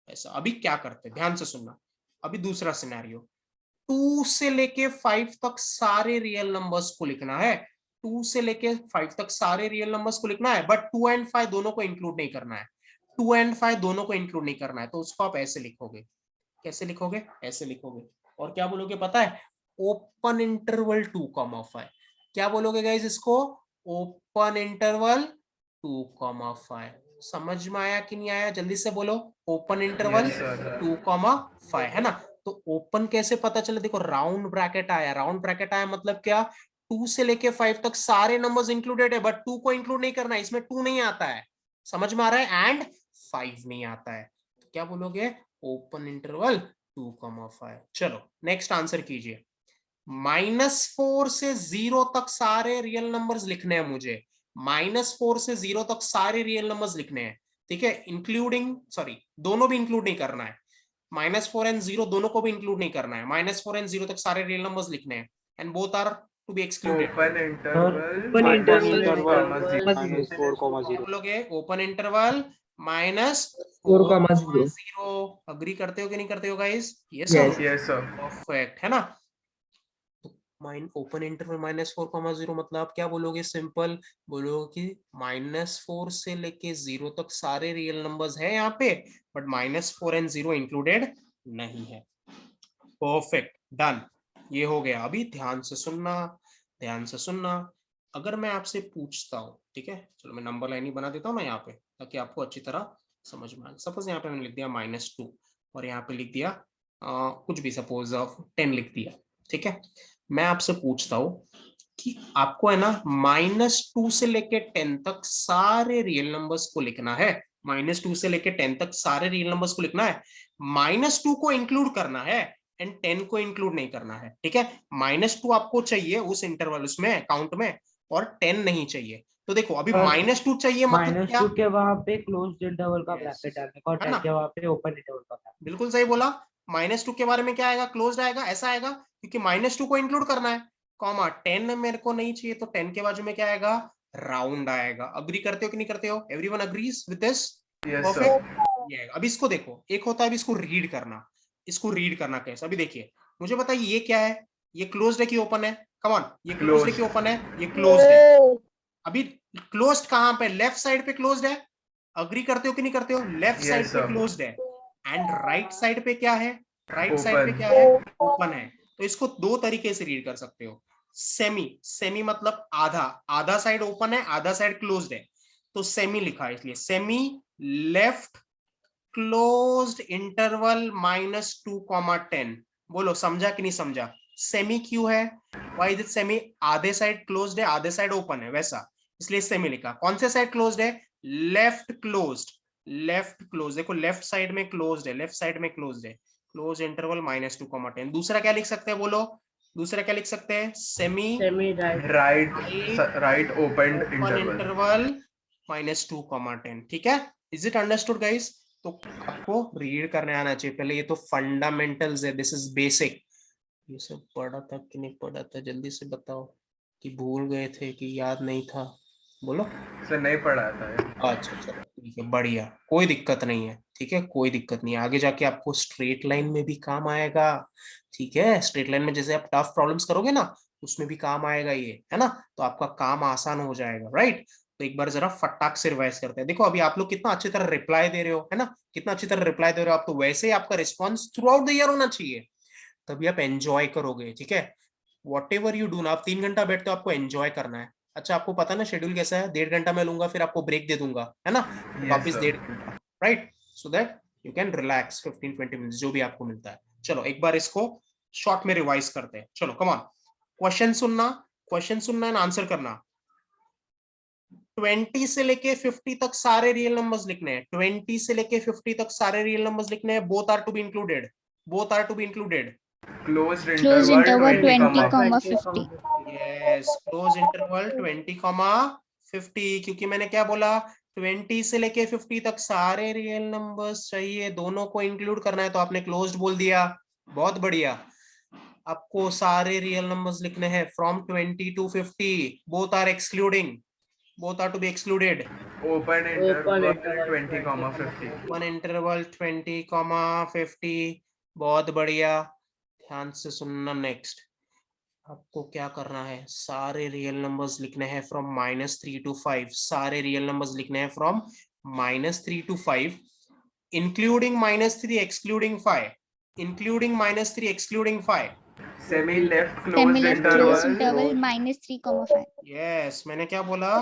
ऐसा। अभी क्या करते हैं, ध्यान से सुनना। अभी दूसरा सिनेरियो, 2 से लेके 5 तक सारे रियल नंबर्स को लिखना है, 2 से लेके 5 तक सारे रियल नंबर्स को लिखना है, बट 2 एंड 5 दोनों को इंक्लूड नहीं करना है, 2 एंड 5 दोनों को इंक्लूड नहीं करना है। तो उसको आप ऐसे लिखोगे, कैसे लिखोगे, ऐसे लिखोगे, और क्या बोलोगे पता है, ओपन इंटरवल 2,5। क्या बोलोगे गाइस इसको, ओपन इंटरवल 2,5। समझ में आया कि नहीं आया, जल्दी से बोलो, ओपन इंटरवल 2,5 है ना। तो ओपन कैसे पता चले, देखो राउंड ब्रैकेट आया, राउंड ब्रैकेट आया मतलब क्या, 2 से लेके 5 तक सारे नंबर्स इंक्लूडेड है, बट 2 को इंक्लूड नहीं करना है, इसमें 2 नहीं आता है, समझ में आ रहा है, एंड 5 नहीं आता है। तो क्या बोलोगे, ओपन इंटरवल 2,5। चलो नेक्स्ट आंसर कीजिए, -4 से 0 तक सारे रियल नंबर्स लिखने हैं मुझे, -4 से 0 तक सारे रियल नंबर्स लिखने हैं। ठीक है, इंक्लूडिंग सॉरी दोनों भी इंक्लूड नहीं करना है, -4 एंड 0 दोनों को भी इंक्लूड नहीं करना है, -4 एंड 0 तक सारे रियल नंबर्स लिखने हैं and both are to be excluded. Open interval open interval -4,0 बोलोगे ओपन इंटरवल -4,0 -4,0 अग्री करते हो कि नहीं करते हो guys? Yes Yes. Yes sir. Perfect है ना। ओपन इंटरवल -4,0 मतलब आप क्या बोलोगे? सिंपल बोलोगे कि -4 से लेके 0 तक सारे रियल नंबर्स है यहाँ पे, बट -4 एंड 0 इंक्लूडेड नहीं है। परफेक्ट, डन, ये हो गया। अभी ध्यान से सुनना, ध्यान से सुनना। अगर मैं आपसे पूछता हूँ, ठीक है, चलो मैं नंबर लाइन ही बना देता हूँ ना यहाँ पे, ताकि आपको अच्छी तरह समझ में आए। सपोज यहाँ पे मैंने लिख दिया -2 और यहाँ पे लिख दिया कुछ भी, सपोज 10 लिख दिया, ठीक है। मैं आपसे पूछता हूँ कि आपको है ना -2 से लेके 10 तक सारे रियल नंबर्स को लिखना है, -2 से लेके 10 तक सारे रियल नंबर्स को लिखना है, -2 को इंक्लूड करना है एंड 10 को इंक्लूड नहीं करना है, ठीक है। -2 आपको चाहिए उस इंटरवल उसमें काउंट में, और 10 नहीं चाहिए। तो देखो अभी -2 चाहिए मतलब क्या, -2 के वहां पे क्लोज्ड इंटरवल का Yes. ब्रैकेट डालने का और है ना? 10 के वहां पे ओपन इंटरवल का bracket। बिल्कुल सही बोला। -2 के बारे में क्या आएगा? क्लोज्ड आएगा, ऐसा आएगा, क्योंकि -2 को इंक्लूड करना है, कॉमा 10 मेरे को नहीं चाहिए, तो 10 के बाजू में क्या आएगा? राउंड आएगा। अग्री करते हो कि नहीं करते हो? Everyone agrees with this? Yes perfect, ये आएगा। अब इसको देखो, एक होता है अभी इसको रीड करना, इसको रीड करना कैसे? अभी देखिए, मुझे बताइए ये क्या है? ये क्लोज्ड है कि ओपन है? कम ऑन, ये क्लोज्ड है कि ओपन है? ये क्लोज्ड है। अभी क्लोज्ड कहां पे? लेफ्ट साइड पे क्लोज्ड है। अग्री करते हो कि नहीं करते हो? लेफ्ट Yes, साइड पे sir. क्लोज्ड है एंड राइट साइड पे क्या है? राइट साइड पे Open. क्या है? ओपन है। तो इसको दो तरीके से रीड कर सकते हो। सेमी, सेमी मतलब आधा, आधा साइड ओपन है, आधा साइड क्लोज्ड है, तो सेमी लिखा है, इसलिए सेमी लेफ्ट क्लोज्ड इंटरवल -2,10। बोलो समझा कि नहीं समझा? सेमी क्यों है? Why is it semi? आधे साइड क्लोज्ड है, आधे साइड ओपन है, वैसा, इसलिए सेमी लिखा। कौन से साइड क्लोज्ड है? Left closed, left close. देखो लेफ्ट साइड में क्लोज्ड है, लेफ्ट साइड में क्लोज्ड है, क्लोज इंटरवल -2,10। दूसरा क्या लिख सकते हैं? बोलो दूसरा क्या लिख सकते हैं? Semi semi right Right opened open interval. Interval -2,10। ठीक है, इज इट अंडरस्टूड गाइस? तो आपको रीड करने आना चाहिए पहले, ये तो फंडामेंटल्स है, दिस इज बेसिक। ये सब पढ़ा था कि नहीं पढ़ा था? जल्दी से बताओ, कि भूल गए थे कि याद नहीं था? बोलो। सर नहीं पढ़ा था ये। अच्छा चलो ठीक है, बढ़िया, कोई दिक्कत नहीं है, ठीक है, कोई दिक्कत नहीं है। आगे जाके आपको स्ट्रेट लाइन में भी काम आएगा, ठीक है। स्ट्रेट लाइन में जैसे आप टफ प्रॉब्लम्स करोगे ना, उसमें भी काम आएगा ये, है ना? तो आपका काम आसान हो जाएगा, राइट? तो एक बार जरा फटाक से रिवाइज करते हैं। देखो अभी आप लोग कितना अच्छी तरह रिप्लाई दे रहे हो, है ना? कितना अच्छी तरह रिप्लाई दे रहे हो आप, तो वैसे ही आपका response through out the year होना चाहिए, तभी आप एंजॉय करोगे, ठीक है। वॉट एवर यू डू ना, आप 3 घंटा बैठते हो, आपको एंजॉय करना है। अच्छा आपको पता ना शेड्यूल कैसा है? 1.5 घंटा मैं लूंगा, फिर आपको ब्रेक दे दूंगा, है ना? Yes, वापिस sir. 1.5 घंटा, right? So that you can relax 15-20 minutes, जो भी आपको मिलता है। चलो एक बार इसको शॉर्ट में रिवाइज करते हैं। चलो कम ऑन, क्वेश्चन सुनना, क्वेश्चन सुनना एंड आंसर करना। 20 से लेके 50 तक सारे रियल नंबर्स लिखने हैं, 20 से लेके 50 तक सारे रियल नंबर्स लिखने हैं। Both are to be included, both are to be included. Closed Close interval interval 20, 20, 50. Yes, close interval 20, 50, क्योंकि मैंने क्या बोला? 20 से लेके 50 तक सारे रियल नंबर्स चाहिए, दोनों को इंक्लूड करना है, तो आपने क्लोज्ड बोल दिया। बहुत बढ़िया। आपको सारे रियल नंबर्स लिखने हैं from 20 to 50, both are excluding, both are to be excluded. open interval interval 20, 50. One interval 20, 50, बहुत बढ़िया। ध्यान से सुनना। नेक्स्ट आपको क्या करना है? सारे रियल नंबर्स लिखने हैं फ्रॉम -3 to 5, सारे रियल नंबर्स लिखने हैं from -3 to 5, including -3 excluding 5, including -3 excluding 5। Semi left Semi closed left close interval. interval -3, 5. Yes, मैंने क्या बोला?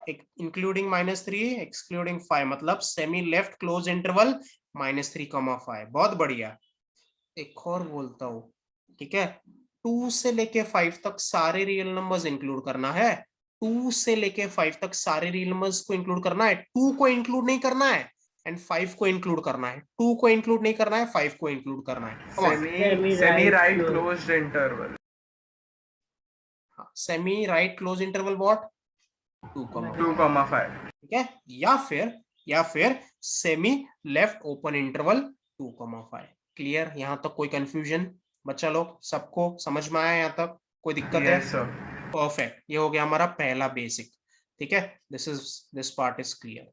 इंक्लूडिंग -3 एक्सक्लूडिंग 5, मतलब सेमी लेफ्ट क्लोज इंटरवल -3, 5। बहुत बढ़िया। एक और बोलता हूँ, ठीक है। 2 से लेके 5 तक सारे रियल नंबर्स इंक्लूड करना है, 2 से लेके 5 तक सारे रियल नंबर्स को इंक्लूड करना है, 2 को इंक्लूड नहीं करना है एंड 5 को इंक्लूड करना है, 2 को इंक्लूड नहीं करना है, 5 को इंक्लूड करना है। Semi right closed interval. Semi right close interval what? 2, 2, 5. ठीक है। या फिर या फिर semi left open interval 2,5। Clear? यहां तक कोई कंफ्यूजन बच्चा लोग? सबको समझ में आया यहाँ तक? कोई दिक्कत है? Yes sir. परफेक्ट, ये हो गया हमारा पहला बेसिक। ठीक है, दिस पार्ट इज क्लियर।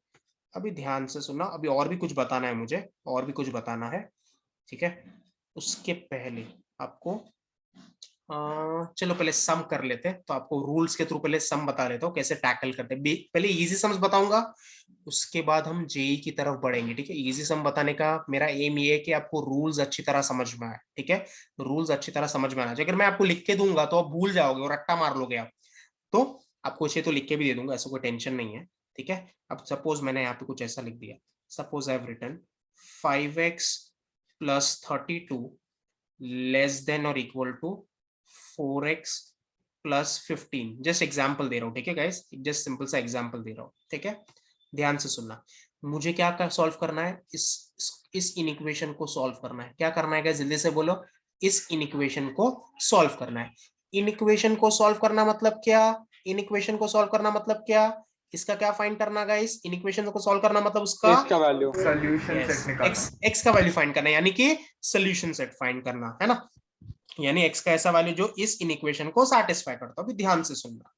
अभी ध्यान से सुनना, अभी और भी कुछ बताना है मुझे, और भी कुछ बताना है। ठीक है, उसके पहले आपको चलो पहले सम कर लेते हैं। तो आपको रूल्स के थ्रू पहले सम बता लेता हूँ कैसे टैकल करते हैं। पहले इजी सम्स बताऊंगा, उसके बाद हम जेई की तरफ बढ़ेंगे। ठीक है, इजी सम बताने का मेरा एम ये है कि आपको रूल्स अच्छी तरह समझ में आए। ठीक है, रूल्स अच्छी तरह समझ में आना चाहिए। अगर मैं आपको लिख के दूंगा तो आप भूल जाओगे और रट्टा मार लोगे आप। तो आपको चाहिए तो लिख के भी दे दूंगा, ऐसा कोई टेंशन नहीं है। ठीक है, अब सपोज मैंने यहाँ पे कुछ ऐसा लिख दिया, suppose I have written 5x + 32 less than और equal to 4x + 15। Just example दे रहा हूँ। ठीक है गाइस, जस्ट सिंपल सा एग्जाम्पल दे रहा हूँ। ठीक है, ध्यान से सुनना। मुझे क्या सॉल्व करना है? इस इनइक्वेशन को सॉल्व करना है। क्या करना है गाइस, जल्दी से बोलो। इस इनइक्वेशन को सॉल्व करना है। इनइक्वेशन को सॉल्व करना मतलब क्या? इनइक्वेशन को सॉल्व करना मतलब क्या? इसका क्या फाइंड करना गाइस? इनइक्वेशन को सॉल्व करना मतलब उसका इसका वैल्यू सॉल्यूशन yes, सेट निकालना। x का वैल्यू फाइंड करना, यानी कि सोल्यूशन सेट फाइंड करना है ना। यानी x का ऐसा वैल्यू जो इस इनइक्वेशन को सैटिस्फाई करता है। अभी ध्यान से सुनना।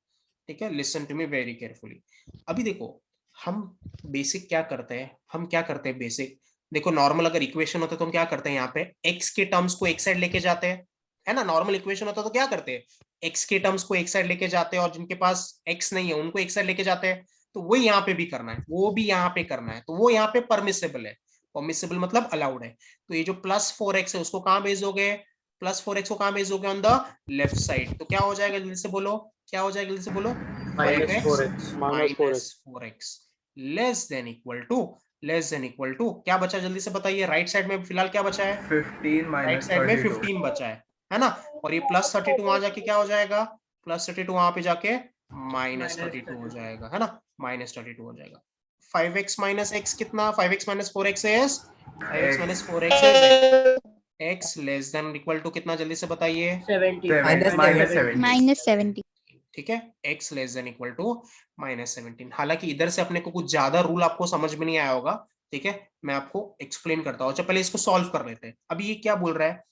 ठीक है, listen to me very carefully. अभी देखो, हम बेसिक क्या करते हैं? हम क्या करते हैं बेसिक? देखो, नॉर्मल अगर इक्वेशन होता तो हम क्या करते हैं? यहाँ पे x के टर्म्स को एक साइड लेके जाते हैं, है ना। नॉर्मल इक्वेशन होता तो क्या करते हैं? x के टर्म्स को एक साइड लेके जाते हैं और जिनके पास x नहीं है उनको एक साइड लेके जाते हैं। तो वो यहाँ पे भी करना है, वो भी यहाँ पे करना है। तो वो यहाँ पे परमिसेबल है। परमिसेबल मतलब अलाउड है। तो ये जो +4x है उसको कहाँ भेजोगे? +4x को कहाँ भेजोगे? On the left side. तो क्या हो जाएगा, जल्दी से बोलो, क्या हो जाएगा? जल्दी से बोलो। -4x -4x less than equal to क्या बचा? जल्दी से बताइए। राइट साइड में फिलहाल क्या बचा है? 15 राइट साइड में 32। 15 बचा है ना। और ये +32 वहां जाके क्या हो जाएगा? +32 वहां पे जाके -32 हो जाएगा, है ना। -32 हो जाएगा। 5x - x कितना? 5x - 4x is 5x - 4x is x less than equal to कितना? जल्दी से बताइए। -70 ठीक है, x less than equal to -17। हालांकि इधर से अपने को कुछ ज्यादा रूल आपको समझ में नहीं आया होगा। ठीक है, मैं आपको एक्सप्लेन करता हूँ। अच्छा, पहले इसको सॉल्व कर लेते हैं। अभी ये क्या बोल रहा है?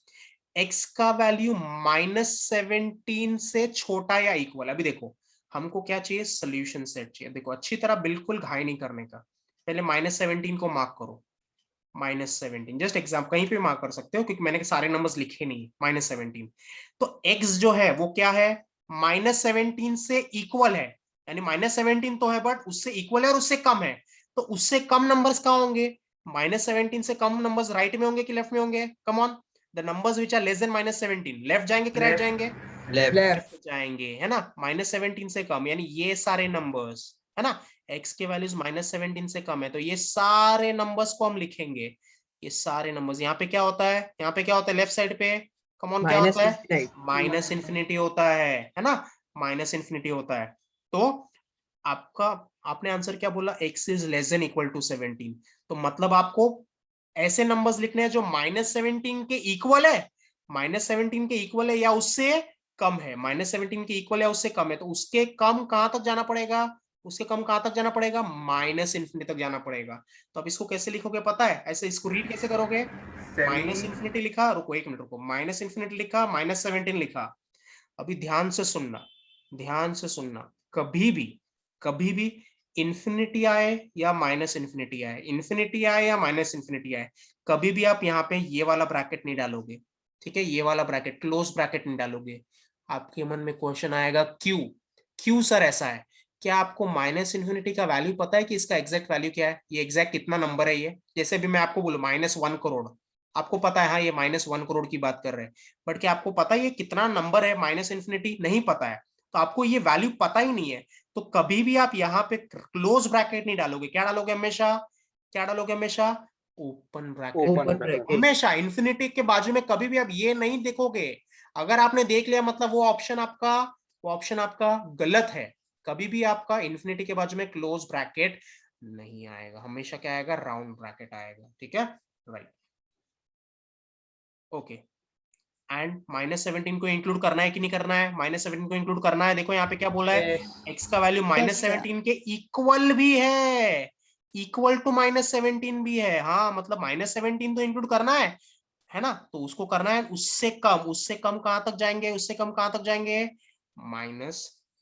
x का वैल्यू -17 से छोटा या इक्वल। अभी देखो, हमको क्या चाहिए? सोल्यूशन सेट चाहिए। देखो, अच्छी तरह बिल्कुल घाई नहीं करने का। पहले -17 को मार्क करो। -17 जस्ट एग्जाम कहीं पे मार्क कर सकते हो, क्योंकि मैंने सारे नंबर्स लिखे नहीं। -17 तो x जो है वो क्या है? -17 से इक्वल है। यानी -17 तो है बट उससे इक्वल है और उससे कम है। तो उससे कम नंबर्स कहाँ होंगे? -17 से कम नंबर्स राइट में होंगे कि लेफ्ट में होंगे? Come on, the numbers which are less than -17 left जाएंगे कि राइट जाएंगे? लेफ्ट जाएंगे, है ना। -17 से कम यानी ये सारे नंबर्स, है ना। x के वैल्यूज -17 से कम है तो ये सारे नंबर्स को हम लिखेंगे। ये सारे नंबर्स यहाँ पे क्या होता है? यहाँ पे क्या होता है? लेफ्ट साइड पे कम ऑन क्या होता है? -इन्फिनिटी होता है ना। -इन्फिनिटी होता है। तो आपका आपने आंसर क्या बोला? x is less than equal to 17। तो मतलब आपको ऐसे नंबर्स लिखने हैं जो -17 के इक्वल है, -17 के इक्वल है या उससे कम है। -17 के इक्वल या उससे कम है, तो उसके कम कहां तक जाना पड़ेगा? उसके कम कहां तक जाना पड़ेगा? -इन्फिनिटी तक जाना पड़ेगा। तो अब इसको कैसे लिखोगे पता है? ऐसे इसको रीड कैसे करोगे? -इन्फिनिटी लिखा, रुको एक मिनट रुको, -इन्फिनिटी लिखा, -17 लिखा। अभी ध्यान से सुनना, ध्यान से सुनना। कभी भी इन्फिनिटी आए या -इन्फिनिटी आए, इन्फिनिटी आए या -इन्फिनिटी आए, कभी भी आप यहाँ पे ये वाला ब्रैकेट नहीं डालोगे। ठीक है, ये वाला ब्रैकेट, क्लोज ब्रैकेट नहीं डालोगे। आपके मन में क्वेश्चन आएगा क्यों? क्यों सर ऐसा है? क्या आपको -इन्फिनिटी का वैल्यू पता है कि इसका एग्जैक्ट वैल्यू क्या है? ये एग्जैक्ट कितना नंबर है? ये जैसे भी मैं आपको बोलूं -1 करोड़, आपको पता है हाँ ये -1 करोड़ की बात कर रहे हैं, बट क्या आपको पता है ये कितना नंबर है? -इन्फिनिटी नहीं पता है, तो आपको ये वैल्यू पता ही नहीं है। तो कभी भी आप यहाँ पे क्लोज ब्रैकेट नहीं डालोगे। क्या डालोगे हमेशा? क्या डालोगे हमेशा? Open bracket. हमेशा इन्फिनिटी के बाजू में कभी भी आप ये नहीं देखोगे। अगर आपने देख लिया मतलब वो ऑप्शन आपका गलत है। कभी भी आपका इन्फिनिटी के बाजू में क्लोज ब्रैकेट नहीं आएगा, हमेशा क्या आएगा? राउंड ब्रैकेट आएगा। ठीक है, राइट, ओके। एंड -17 को इंक्लूड करना है कि नहीं करना है? -17 को इंक्लूड करना है। देखो यहाँ पे क्या बोला है? x का वैल्यू -17 के इक्वल भी है। इक्वल टू -17 भी है, हाँ मतलब -17 तो इंक्लूड करना है ना, तो उसको करना है उससे कम कहां तक जाएंगे, उससे कम कहां तक जाएंगे,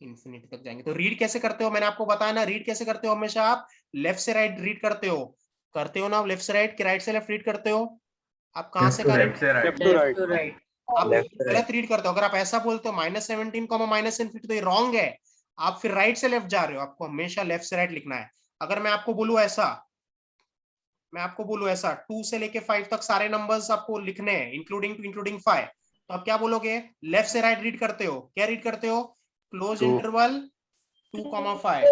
-इंफिनिटी तक जाएंगे। तो रीड कैसे करते हो, मैंने आपको बताया ना, रीड कैसे करते हो, हमेशा आप लेफ्ट से राइट रीड करते हो ना, लेफ्ट से राइट कि राइट से लेफ्ट रीड करते हो, आप कहां से करें, लेफ्ट से राइट। Left to right. आप Left to गलत रीड करते हो। अगर आप ऐसा बोलते हो -17 -इंफिनिटी तो ये रॉन्ग है, आप फिर राइट से लेफ्ट जा रहे हो, आपको हमेशा लेफ्ट से राइट लिखना है। अगर मैं आपको बोलूं ऐसा, 2 से लेके 5 तक सारे नंबर्स आपको लिखने हैं इंक्लूडिंग 5, तो आप क्या बोलोगे, लेफ्ट से राइट रीड करते हो, क्या रीड करते हो, क्लोज इंटरवल 2,5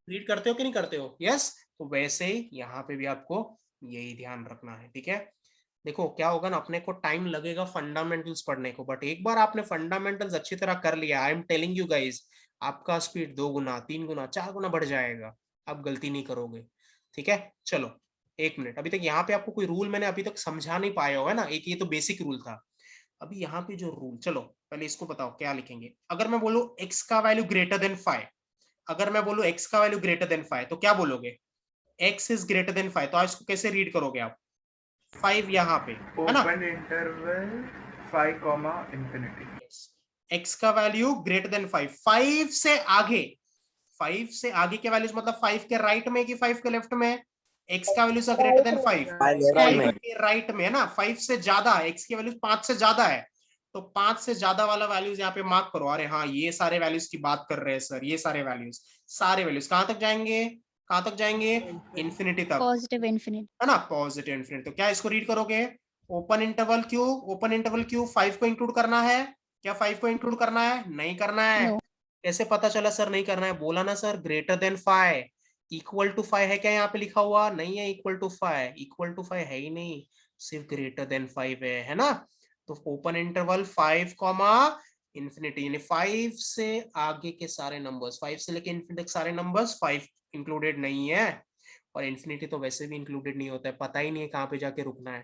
रीड करते हो कि नहीं करते हो, यस। तो वैसे ही यहाँ पे भी आपको यही ध्यान रखना है, ठीक है। देखो क्या होगा ना, अपने को टाइम लगेगा फंडामेंटल्स पढ़ने को, बट एक बार आपने फंडामेंटल्स अच्छी तरह कर लिया, आई एम टेलिंग यू गाइज, आपका स्पीड 2 गुना 3 गुना 4 गुना बढ़ जाएगा, आप गलती नहीं करोगे, ठीक है। चलो 1 मिनट, अभी तक यहाँ पे आपको कोई रूल मैंने अभी तक समझा नहीं पाया होगा ना, एक ये तो बेसिक रूल था। अभी यहाँ पे जो रूल, चलो पहले इसको बताओ क्या लिखेंगे। अगर मैं बोलूं x का वैल्यू ग्रेटर देन 5, अगर मैं बोलूं x का वैल्यू ग्रेटर देन 5 तो क्या बोलोगे, x इज ग्रेटर देन 5, तो आप इसको कैसे रीड करोगे आप, 5 यहाँ पे है ना, ओपन इंटरवल 5, इंफिनिटी। x का वैल्यू ग्रेटर देन 5, 5 से आगे, 5 से आगे के वैल्यूज मतलब 5 के राइट में कि 5 के लेफ्ट में, x का वैल्यू ग्रेटर देन 5, 5 के राइट में है ना, 5 से ज्यादा है, x की वैल्यू 5 से ज्यादा है, तो 5 से ज्यादा वाला वैल्यूज यहाँ पे मार्क करो। अरे हाँ ये सारे वैल्यूज की बात कर रहे हैं सर, ये सारे वैल्यूज कहां तक जाएंगे, कहां तक जाएंगे, इंफिनिटी तक, पॉजिटिव इन्फिनिटी। है ना, पॉजिटिव इंफिनिटी। तो क्या इसको रीड करोगे, open interval Q, open interval Q 5 को इंक्लूड करना है, क्या 5 को इंक्लूड करना है, नहीं करना है, No. कैसे पता चला सर नहीं करना है, बोला ना sir greater than 5, equal to 5 है क्या यहाँ पे लिखा हुआ, नहीं है, इक्वल टू 5, इक्वल टू 5 है ही नहीं, सिर्फ ग्रेटर देन 5 है ना। तो ओपन इंटरवल 5 कॉमा इंफिनिटी, यानी 5 से आगे के सारे नंबर्स, 5 से लेके इंफिनिटी सारे नंबर्स 5 इंक्लूडेड नहीं है, और इंफिनिटी तो वैसे भी इंक्लूडेड नहीं होता है, पता ही नहीं है कहाँ पे जाके रुकना है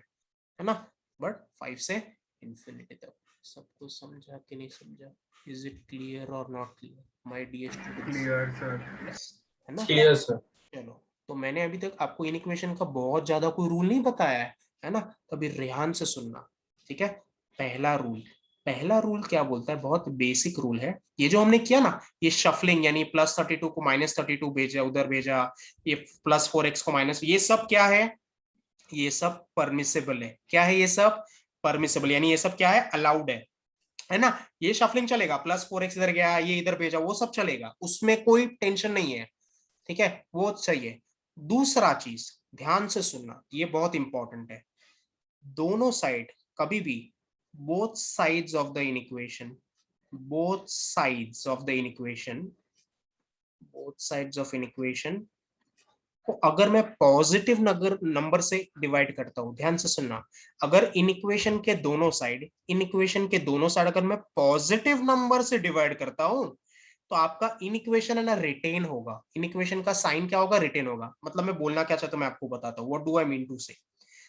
ना, बट 5 से इंफिनिटी तक। सबको समझा कि नहीं समझा, इज इट क्लियर और not clear my dear students, clear sir. Yes है ना। Clear sir. चलो तो मैंने अभी तक आपको इन इक्वेशन का बहुत ज्यादा कोई रूल नहीं बताया है ना, कभी रेहान से सुनना, ठीक है। पहला रूल क्या बोलता है, बहुत बेसिक रूल है, ये जो हमने किया ना, ये शफलिंग यानी +32 को -32 भेजा उधर भेजा, ये +4x को माइनस, ये सब क्या है, ये सब परमिसेबल है, क्या है, ये सब परमिसेबल, यानी ये सब क्या है, अलाउड है ना, ये शफलिंग चलेगा, +4x इधर गया, ये इधर भेजा, वो सब चलेगा, उसमें कोई टेंशन नहीं है, ठीक है, वो चाहिए। दूसरा चीज ध्यान से सुनना, ये बहुत इंपॉर्टेंट है, दोनों साइड कभी भी, both sides of the inequation, both sides of the inequation, both sides of inequation को अगर मैं पॉजिटिव नंबर से डिवाइड करता हूं, ध्यान से सुनना, अगर इनइक्वेशन के दोनों साइड अगर मैं पॉजिटिव नंबर से डिवाइड करता हूं, तो आपका इनइक्वेशन है ना रिटेन होगा, इनइक्वेशन का साइन क्या होगा, रिटेन होगा। मतलब मैं बोलना क्या चाहता हूं, मैं आपको बताता हूं, what do I mean to say.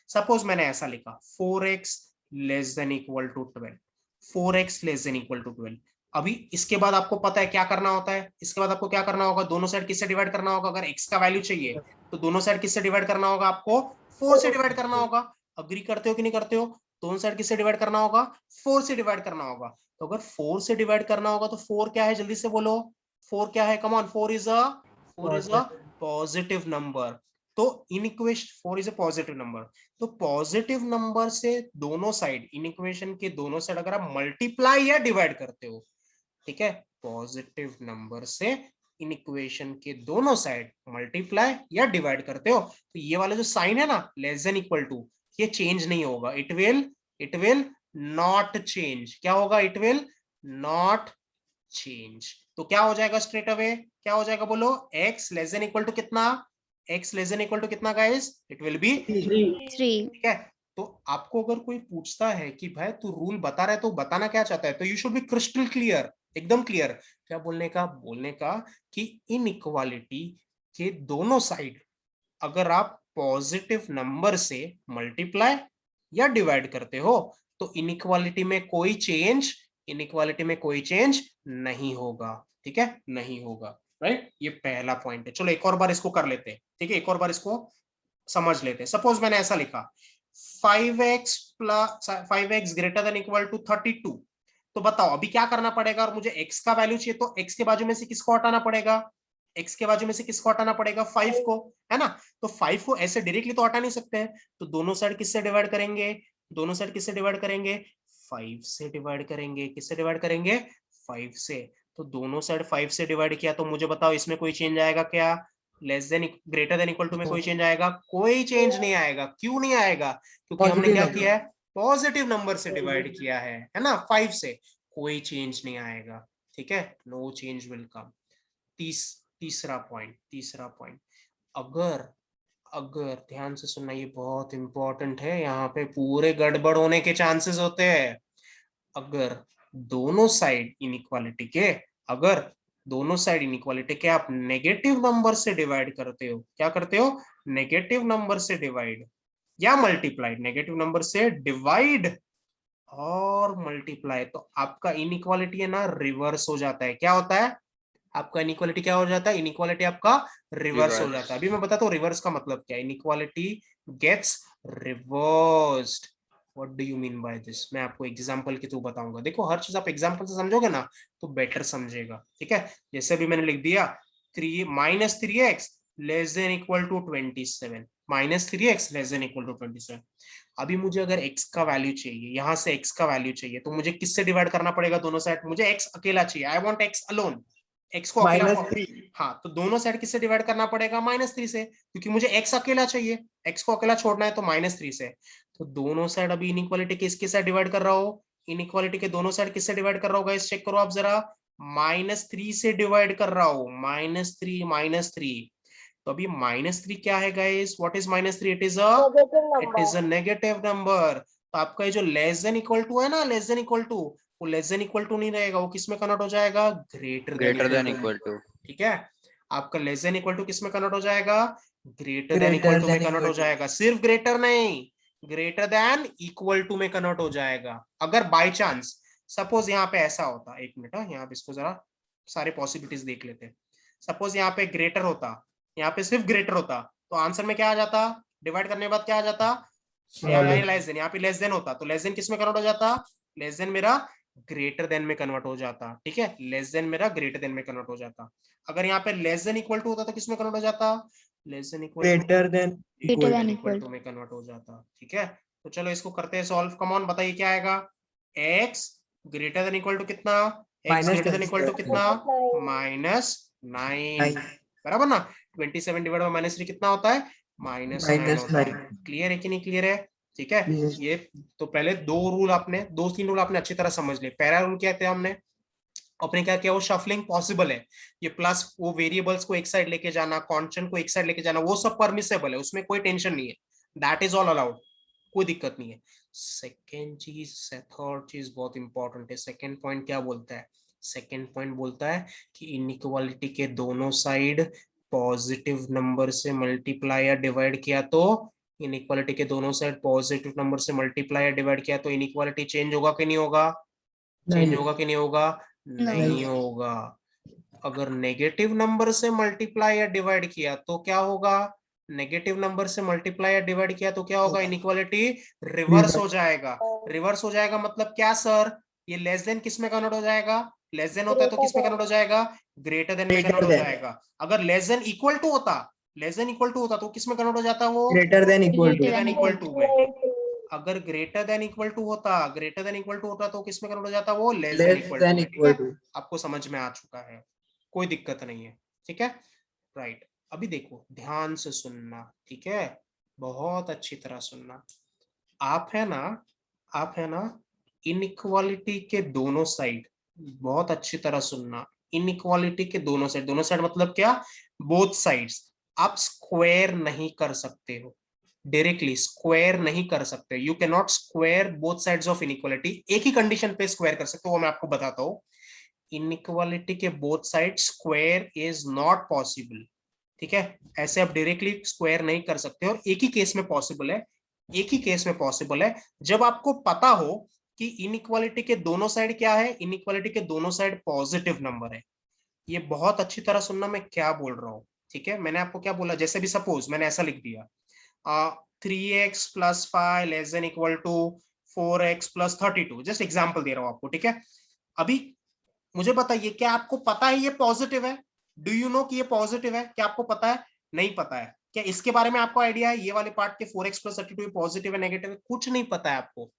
Suppose मैंने ऐसा लिखा 4x less than equal to 12, 4x less than equal to 12। अभी इसके बाद आपको पता है क्या करना होता है, इसके बाद आपको क्या करना होगा, दोनों साइड किससे डिवाइड करना होगा, अगर x का वैल्यू चाहिए तो दोनों साइड किससे डिवाइड करना होगा, आपको 4 से डिवाइड करना होगा। अग्री करते हो कि नहीं करते हो, दोनों साइड किससे डिवाइड करना होगा, 4 से डिवाइड करना होगा। तो अगर 4 से डिवाइड करना होगा तो 4 क्या है, जल्दी से बोलो, 4 क्या है, come on, 4 is a positive number. तो इन equation 4 is a positive number, तो पॉजिटिव नंबर से दोनों साइड, इन इक्वेशन के दोनों साइड अगर आप मल्टीप्लाई या डिवाइड करते हो, ठीक है, पॉजिटिव नंबर से इन इक्वेशन के दोनों साइड मल्टीप्लाई या डिवाइड करते हो, तो ये वाला जो साइन है ना, लेस देन इक्वल टू, ये चेंज नहीं होगा, इट विल नॉट चेंज, क्या होगा, इट विल नॉट चेंज। तो क्या हो जाएगा स्ट्रेट अवे, क्या हो जाएगा बोलो, x less than equal to कितना, x less than equal to कितना गाइस, इट विल बी 3। ठीक है। तो आपको अगर कोई पूछता है कि भाई तू रूल बता रहा है तो बताना क्या चाहता है, तो you should B crystal clear, एकदम क्लियर। क्या बोलने का कि इनइक्वालिटी के दोनों साइड अगर आप पॉजिटिव नंबर से मल्टीप्लाई या डिवाइड करते हो, तो इनइक्वालिटी में कोई चेंज नहीं होगा, ठीक है, नहीं होगा। राइट, ये पहला पॉइंट है। चलो एक और बार इसको कर लेते हैं, ठीक है, एक और बार इसको समझ लेते हैं। सपोज मैंने ऐसा लिखा 5x plus 5x greater than equal to 32, तो बताओ अभी क्या करना पड़ेगा, और मुझे x का वैल्यू चाहिए, तो x के बाजू में से किसको हटाना पड़ेगा, x के बाजू में से किसको हटाना पड़ेगा, 5 को, है ना। तो 5 को ऐसे डायरेक्टली तो हटा नहीं सकते हैं, तो दोनों साइड किससे डिवाइड करेंगे, दोनों साइड किससे डिवाइड करेंगे, 5 से डिवाइड करेंगे। किससे डिवाइड करेंगे, 5 से। तो दोनों साइड 5 से डिवाइड किया, तो मुझे बताओ इसमें कोई चेंज आएगा क्या, less than greater than equal to में कोई चेंज आएगा, कोई चेंज नहीं आएगा। क्यों नहीं आएगा, क्योंकि हमने क्या किया है, पॉजिटिव नंबर से डिवाइड किया है ना, 5 से, कोई चेंज नहीं आएगा, ठीक है, नो चेंज विल कम। तीसरा पॉइंट, अगर अगर ध्यान से सुनना, ये बहुत इंपॉर्टेंट है, यहाँ पे पूरे गड़बड़ होने के चांसेस होते हैं। अगर दोनों साइड इनइक्वालिटी के, अगर दोनों साइड इनइक्वालिटी के आप नेगेटिव नंबर से डिवाइड करते हो, क्या करते हो, नेगेटिव नंबर से डिवाइड या मल्टीप्लाइड, नेगेटिव नंबर से डिवाइड और मल्टीप्लाई, तो आपका इनइक्वालिटी है ना रिवर्स हो जाता है। क्या होता है, आपका इनइक्वालिटी क्या हो जाता है, इनइक्वालिटी आपका रिवर्स हो जाता है। अभी मैं बताता हूँ रिवर्स का मतलब क्या है, inequality gets reversed. What do you mean by this, मैं आपको एग्जांपल के थ्रू बताऊंगा। देखो हर चीज आप एग्जांपल से समझोगे ना तो बेटर समझेगा, ठीक है। जैसे अभी मैंने लिख दिया -3x less than equal to 27, -3x less than equal to 27। अभी मुझे अगर x का वैल्यू चाहिए, यहां से x का वैल्यू चाहिए, तो मुझे किससे डिवाइड करना पड़ेगा, दोनों साइड। मुझे x अकेला चाहिए, I want x alone, x को अकेला, हाँ, तो दोनों साइड किससे डिवाइड करना पड़ेगा, -3 से, क्योंकि मुझे x अकेला चाहिए, x को अकेला छोड़ना है, तो -3 से। तो दोनों साइड अभी इनइक्वालिटी किसके साथ डिवाइड कर रहा हो, इनइक्वालिटी के दोनों साइड किससे डिवाइड कर रहा हो गाइस, चेक करो आप जरा, -3 से डिवाइड कर रहा हो, -3। तो अभी -3 क्या है guys, what is -3, it is a negative number. तो आपका ये जो लेस देन इक्वल टू है ना, लेस देन इक्वल टू, वो लेस देन इक्वल टू नहीं रहेगा, वो किस में कन्वर्ट हो जाएगा, ग्रेटर देन इक्वल टू, ठीक है। आपका लेस देन इक्वल टू किस में कन्वर्ट हो जाएगा, ग्रेटर देन इक्वल टू में कन्वर्ट हो जाएगा। सिर्फ ग्रेटर नहीं, ग्रेटर देन इक्वल टू में कन्वर्ट हो जाएगा। अगर बाय चांस सपोज यहाँ पे ऐसा होता, एक मिनट, यहाँ पे इसको जरा सारे पॉसिबिलिटीज देख लेते हैं। सपोज यहाँ पे ग्रेटर होता, यहाँ पे सिर्फ ग्रेटर होता, तो आंसर में क्या आ जाता, डिवाइड करने के बाद क्या आ जाता, लेस देन। यहाँ पे लेस देन होता तो लेस देन किस में कन्वर्ट हो जाता, लेस देन मेरा ग्रेटर देन में कन्वर्ट हो जाता, ठीक है, लेस देन मेरा ग्रेटर देन में कन्वर्ट हो जाता। अगर यहाँ पे लेस देन इक्वल टू होता तो किस में कन्वर्ट हो जाता, लेस देन इक्वल टू में कन्वर्ट हो जाता, ठीक है। तो चलो इसको करते हैं सॉल्व, कम ऑन, बताइए क्या आएगा, x greater than equal to कितना, x greater than equal to कितना, -9, बराबर ना। 27 डिवाइड बाय -3 कितना होता है, -9 होता है। क्लियर है कि नहीं क्लियर है, ठीक है। ये तो पहले दो तीन रूल आपने अच्छी तरह समझ लिए। पहला रूल क्या था, हमने अपने क्या किया, वो शफलिंग पॉसिबल है, ये प्लस वो वेरिएबल्स को एक साइड लेके जाना, कांस्टेंट को एक साइड लेके जाना, वो सब परमिसेबल है, उसमें कोई टेंशन नहीं है, दैट इज ऑल अलाउड, कोई दिक्कत नहीं है। सेकेंड चीज, थर्ड चीज बहुत इंपॉर्टेंट है। सेकेंड पॉइंट क्या बोलता है, सेकेंड पॉइंट बोलता है कि इनइक्वालिटी के दोनों साइड पॉजिटिव नंबर से मल्टीप्लाई या डिवाइड किया तो, इनइक्वालिटी के दोनों साइड पॉजिटिव नंबर से मल्टीप्लाई या डिवाइड किया तो इनइक्वालिटी चेंज होगा कि नहीं होगा, चेंज होगा कि नहीं होगा, नहीं होगा। अगर नेगेटिव नंबर से मल्टीप्लाई या डिवाइड किया तो क्या होगा, नेगेटिव नंबर से मल्टीप्लाई या डिवाइड किया तो क्या होगा, इनइक्वालिटी रिवर्स हो जाएगा। रिवर्स हो जाएगा मतलब क्या सर, ये लेस देन किस में कन्वर्ट हो जाएगा, लेस देन होता है तो किस में कन्वर्ट हो जाएगा, ग्रेटर देन में कन्वर्ट हो जाएगा। अगर लेस देन इक्वल टू होता, लेस देन इक्वल टू होता तो किस में कन्वर्ट हो जाता, वो ग्रेटर देन इक्वल टू में। अगर ग्रेटर देन इक्वल टू होता, ग्रेटर देन इक्वल टू होता तो किस में कन्वर्ट हो जाता, वो लेस देन इक्वल टू में। आपको समझ में आ चुका है, कोई दिक्कत नहीं है, ठीक है, राइट। अभी देखो ध्यान से सुनना, ठीक है, बहुत अच्छी तरह सुनना। आप है ना इनइक्वालिटी के दोनों साइड, बहुत अच्छी तरह सुनना, इनइक्वालिटी के दोनों साइड मतलब क्या, बोथ साइड्स आप स्क्वायर नहीं कर सकते हो, डायरेक्टली स्क्वायर नहीं कर सकते, you can not square both sides of inequality. एक ही कंडीशन पे स्क्वायर कर सकते हो, वो मैं आपको बताता हूँ। इनइक्वालिटी के both side square is not possible, ठीक है, ऐसे आप डायरेक्टली स्क्वायर नहीं कर सकते। और एक ही केस में पॉसिबल है, एक ही केस में पॉसिबल है, जब आपको पता हो कि इनइक्वालिटी के दोनों साइड क्या है, इनइक्वालिटी के दोनों साइड पॉजिटिव नंबर है। ये बहुत अच्छी तरह सुनना मैं क्या बोल रहा हूँ, ठीक है। मैंने आपको क्या बोला, जैसे भी सपोज मैंने ऐसा लिख दिया 3x + 5 less than equal to 4x + 32, just example दे रहा हूँ आपको, ठीक है। अभी मुझे बताइए, क्या आपको पता है ये पॉजिटिव है? डू यू नो कि ये पॉजिटिव है? क्या आपको पता है? नहीं पता है। क्या इसके बारे में आपको आइडिया है, ये वाले पार्ट के 4x + 32 पॉजिटिव है नेगेटिव है? कुछ नहीं पता है आपको।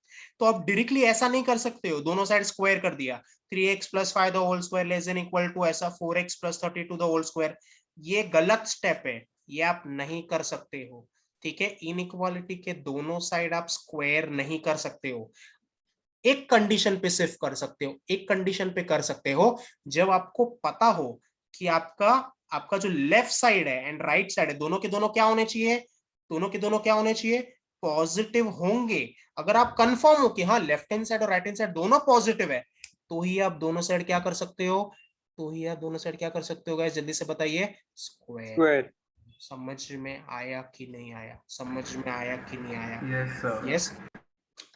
तो आप डायरेक्टली ऐसा नहीं कर सकते हो, दोनों साइड स्क्वायर कर दिया, 3x + 5 the whole square less than equal to ऐसा 4x + 32 द होल स्क्वायर। ये गलत स्टेप है, ये आप नहीं कर सकते हो, ठीक है। इनइक्वालिटी के दोनों साइड आप स्क्वायर नहीं कर सकते हो। एक कंडीशन पे सिर्फ कर सकते हो, एक कंडीशन पे कर सकते हो, जब आपको पता हो कि आपका आपका जो लेफ्ट साइड है एंड राइट साइड है, दोनों के दोनों क्या होने चाहिए, दोनों के दोनों क्या होने चाहिए, पॉजिटिव होंगे। अगर आप कंफर्म हो कि हाँ लेफ्ट हैंड साइड और राइट हैंड साइड दोनों पॉजिटिव है, तो ही आप दोनों साइड क्या कर सकते हो, तो ही आप दोनों साइड क्या कर सकते हो गाइस, जल्दी से बताइए। स्क्वायर। समझ में आया कि नहीं आया, समझ में आया कि नहीं आया? Yes sir. यस।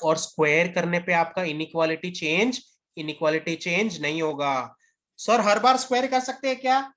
और स्क्वायर करने पे आपका इनइक्वालिटी चेंज नहीं होगा। सर हर बार स्क्वायर कर सकते हैं क्या?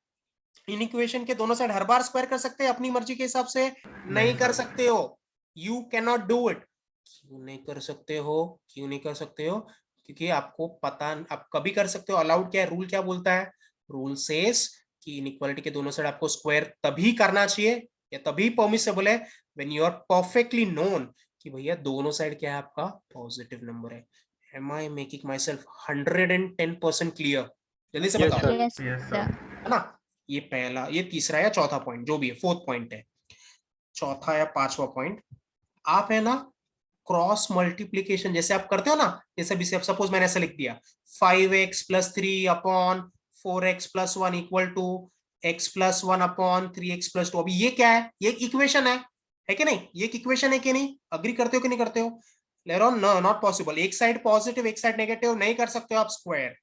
इन इक्वेशन के दोनों साइड हर बार स्क्वायर कर सकते हैं अपनी मर्जी के हिसाब से? नहीं कर सर। सकते हो। You can not do it. क्यों नहीं कर सकते हो? क्यों नहीं कर सकते हो? क्योंकि आपको पता, आप कभी कर सकते हो। अलाउड क्या है, रूल क्या बोलता है? रूल सेज कि इनइक्वालिटी के दोनों साइड आपको स्क्वायर तभी करना चाहिए या तभी परमिसेबल है when you are perfectly known कि भैया दोनों साइड क्या है, आपका पॉजिटिव नंबर है। Am I making myself 110% clear? जल्दी से Yes, बताओ। sir. Yes sir. है ना? ये पहला, ये तीसरा या चौथा पॉइंट जो भी है, फोर्थ पॉइंट है, चौथा या पांचवा पॉइंट। आप है ना क्रॉस मल्टीप्लीकेशन जैसे आप करते हो ना, जैसे भी सपोज मैंने ऐसा लिख दिया 5x + 3 upon 4x + 1 equal to x + 1 upon 3x + 2। अभी ये क्या है? ये एक इक्वेशन है कि नहीं? ये एक इक्वेशन है कि नहीं? अग्री करते हो कि नहीं करते हो? लेरॉन नो, नॉट पॉसिबल। एक साइड पॉजिटिव एक साइड नेगेटिव नहीं कर सकते हो आप स्क्वायर।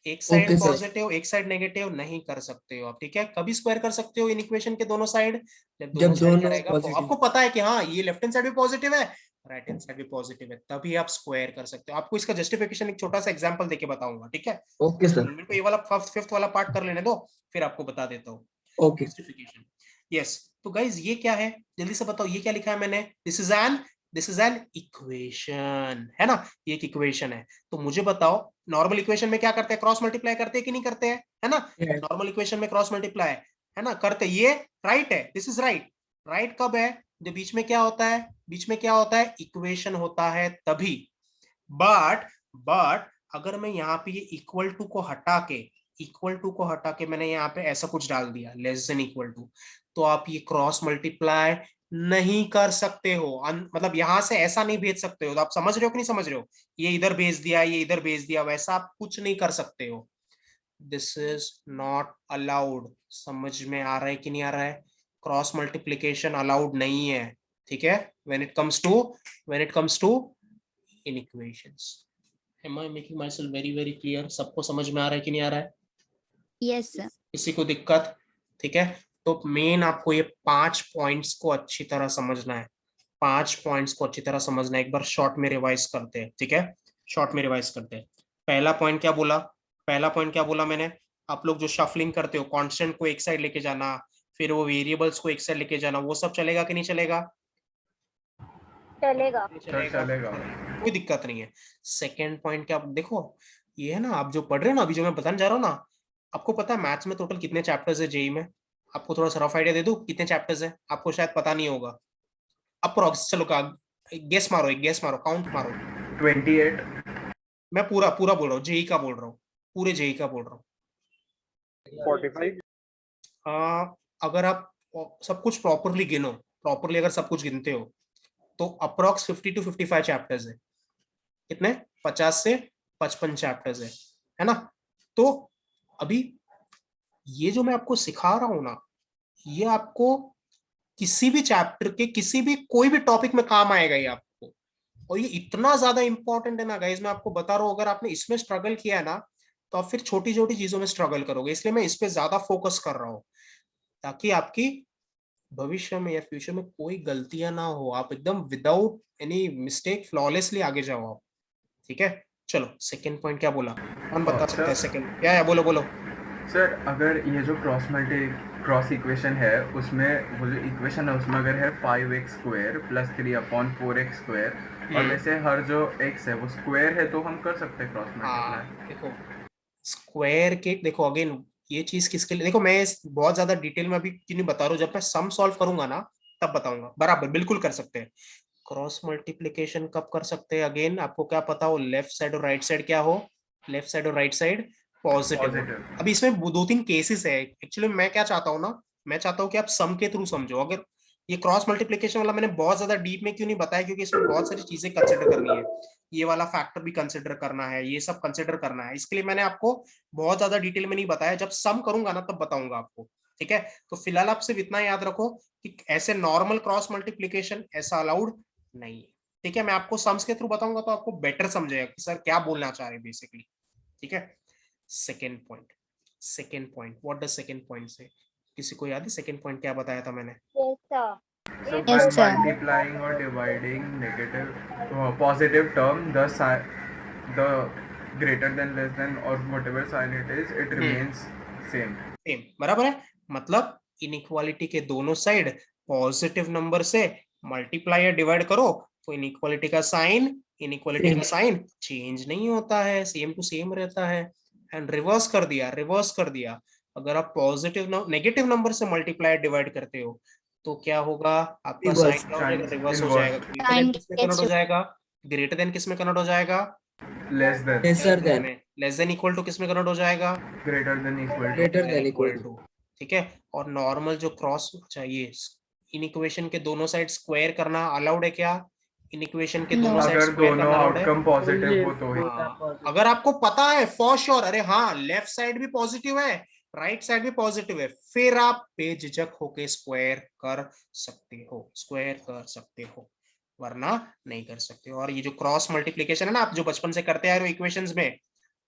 एक साइड Okay, sir. पॉजिटिव एक साइड नेगेटिव नहीं कर सकते हो आप, ठीक है। कभी स्क्वायर कर सकते हो इन इक्वेशन के दोनों साइड, जब दोनों जब साइड क्या दोनों रहेगा, पॉजिटिव. आपको पता है कि हाँ ये लेफ्ट हैंड साइड भी पॉजिटिव है, राइट हैंड साइड भी पॉजिटिव है, तभी आप स्क्वायर कर सकते हो। आपको इसका जस्टिफिकेशन एक छोटा सा एग्जांपल देके बताऊंगा, ठीक है। Okay, sir. मेरे को ये वाला फिफ्थ वाला पार्ट कर लेने दो, फिर आपको बता देता हूँ Okay. जस्टिफिकेशन। यस। तो गाइज ये क्या है, जल्दी से बताओ, ये क्या लिखा है मैंने? दिस इज एन इक्वेशन, है ना? ये एक इक्वेशन है। तो मुझे बताओ, नॉर्मल इक्वेशन में क्या करते हैं, क्रॉस मल्टीप्लाई करते हैं कि नहीं करते हैं, है ना? Yeah. नॉर्मल इक्वेशन में क्रॉस मल्टीप्लाई है ना, करते। ये राइट है, दिस इज राइट। राइट कब है? जब बीच में क्या होता है, बीच में क्या होता है, इक्वेशन होता है तभी। बट अगर मैं यहाँ पे ये इक्वल टू को हटा के मैंने यहाँ पे ऐसा कुछ डाल दिया लेस देन इक्वल टू, तो आप ये क्रॉस मल्टीप्लाई नहीं कर सकते हो। मतलब यहां से ऐसा नहीं भेज सकते हो। तो आप समझ रहे हो कि नहीं समझ रहे हो? ये इधर भेज दिया, ये इधर भेज दिया, वैसा आप कुछ नहीं कर सकते हो। This is not allowed. समझ में आ रहा है कि नहीं आ रहा है? क्रॉस मल्टीप्लीकेशन अलाउड नहीं है, ठीक है। When it comes to in equations. Am I making myself very very clear? सबको समझ में आ रहा है कि नहीं आ रहा है? Yes, sir. किसी को दिक्कत? ठीक है। तो मेन आपको ये 5 पॉइंट्स को अच्छी तरह समझना है, 5 पॉइंट्स को अच्छी तरह समझना है। एक बार शॉर्ट में रिवाइज करते हैं, ठीक है। शॉर्ट में रिवाइज करते हैं। पहला पॉइंट क्या बोला, पहला पॉइंट क्या बोला मैंने? आप लोग जो शफलिंग करते हो, कांस्टेंट को एक साइड लेके जाना, फिर वो वेरिएबल्स को एक साइड लेके जाना, वो सब चलेगा कि नहीं चलेगा? चलेगा. सर चलेगा। कोई दिक्कत नहीं है। सेकेंड पॉइंट क्या, देखो ये है ना, आप जो पढ़ रहे हो ना, अभी जो मैं बताने जा रहा हूँ ना, आपको पता है मैथ्स में टोटल कितने चैप्टर्स है जेई में? आपको थोड़ा सा रफ आइडिया दे दूं कितने चैप्टर्स है? आपको शायद पता नहीं होगा। अप्रोक्स, चलो का गेस मारो, एक गेस मारो, काउंट मारो। 28। मैं पूरा पूरा बोल रहा हूँ, जेई का बोल रहा हूँ, पूरे जेई का बोल रहा हूँ। 45. अगर आप सब कुछ प्रॉपरली गिनो, प्रॉपरली अगर सब कुछ गिनते हो, तो अप्रोक्स 50 to 55 चैप्टर्स है। कितने? 50 से 55 चैप्टर्स है ना? तो अभी ये जो मैं आपको सिखा रहा हूं ना, ये आपको किसी भी चैप्टर के किसी भी कोई भी टॉपिक में काम आएगा ये आपको। और ये इतना ज्यादा इंपॉर्टेंट है ना गाइज, मैं आपको बता रहा हूँ, अगर आपने इसमें स्ट्रगल किया है ना, तो आप फिर छोटी छोटी चीजों में स्ट्रगल करोगे। इसलिए मैं इस पे ज्यादा फोकस कर रहा हूँ, ताकि आपकी भविष्य में या फ्यूचर में कोई गलतियां ना हो, आप एकदम विदाउट एनी मिस्टेक फ्लॉलेसली आगे जाओ आप, ठीक है। चलो सेकंड पॉइंट क्या बोला, कौन बता सकता है सेकंड क्या है? बोलो बोलो। सर अगर ये जो क्रॉस इक्वेशन है उसमें वो जो इक्वेशन है उसमें अगर है 5x² + 3/4x² और वैसे हर जो x है वो स्क्वायर है तो हम कर सकते हैं क्रॉस हाँ मल्टीप्लाई। देखो स्क्वायर के देखो अगेन ये चीज किसके लिए, देखो मैं बहुत ज्यादा डिटेल में अभी क्यों नहीं बता रहा हूँ, जब मैं सम सॉल्व करूंगा ना तब बताऊंगा। बराबर बिल्कुल कर सकते हैं। क्रॉस मल्टीप्लिकेशन कब कर सकते हैं, अगेन आपको क्या पता हो लेफ्ट साइड और राइट साइड क्या हो, लेफ्ट साइड और राइट साइड पॉजिटिव हो। पॉजिटिव। अभी इसमें 2-3 केसेस है एक्चुअली। मैं क्या चाहता हूँ ना, मैं चाहता हूँ कि आप सम के थ्रू समझो। अगर ये क्रॉस मल्टीप्लिकेशन वाला मैंने बहुत ज्यादा डीप में क्यों नहीं बताया, क्योंकि इसमें बहुत सारी चीजें कंसिडर करनी है। ये वाला फैक्टर भी कंसिडर करना है, ये सब कंसिडर करना है, इसके लिए मैंने आपको बहुत ज्यादा डिटेल में नहीं बताया। जब सम करूंगा ना तब बताऊंगा आपको, ठीक है। तो फिलहाल आप सिर्फ इतना याद रखो कि ऐसे नॉर्मल क्रॉस मल्टीप्लिकेशन ऐसा अलाउड नहीं है, ठीक है। मैं आपको सम्स के थ्रू बताऊंगा तो आपको बेटर समझेगा कि सर क्या बोलना चाह रहे हैं बेसिकली, ठीक है। Second point what does second point से, किसी को याद है सेकेंड पॉइंट क्या बताया था मैंने? So by Yes, sir. multiplying or dividing positive term, the greater than, less than or whatever sign it is, it remains same. Same बराबर है। मतलब इनइक्वालिटी के दोनों साइड पॉजिटिव नंबर से मल्टीप्लाई या डिवाइड करो तो इनइक्वालिटी का साइन चेंज नहीं होता है, सेम टू सेम रहता है। एंड रिवर्स कर दिया अगर आप पॉजिटिव नेगेटिव नंबर से मल्टीप्लाई डिवाइड करते हो तो क्या होगा, आपका Reverse. साइन क्या हो जाएगा, रिवर्स हो Inverse. जाएगा। ग्रेटर देन किस में कन्वर्ट हो जाएगा, ग्रेटर देन किस में कन्वर्ट हो जाएगा, Less than. Lesser than. Less than equal to किस में कन्वर्ट हो जाएगा, Greater than, equal to. Greater than equal to. ठीक है। और नॉर्मल जो क्रॉस चाहिए इन इक्वेशन के दोनों साइड स्क्वायर करना अलाउड है क्या, इन इक्वेशन के दोनों साइड अगर स्क्वायर दोनों करना अलाउड है? आउटकम पॉजिटिव हो तो ही। हाँ, अगर आपको पता है फॉर श्योर, अरे हाँ लेफ्ट साइड भी पॉजिटिव है राइट साइड भी पॉजिटिव है, फिर आप बेझिझक होके स्क्वायर कर सकते हो, वरना नहीं कर सकते। और ये जो क्रॉस मल्टीप्लिकेशन है ना, आप जो बचपन से करते आ रहे हो इक्वेशंस में,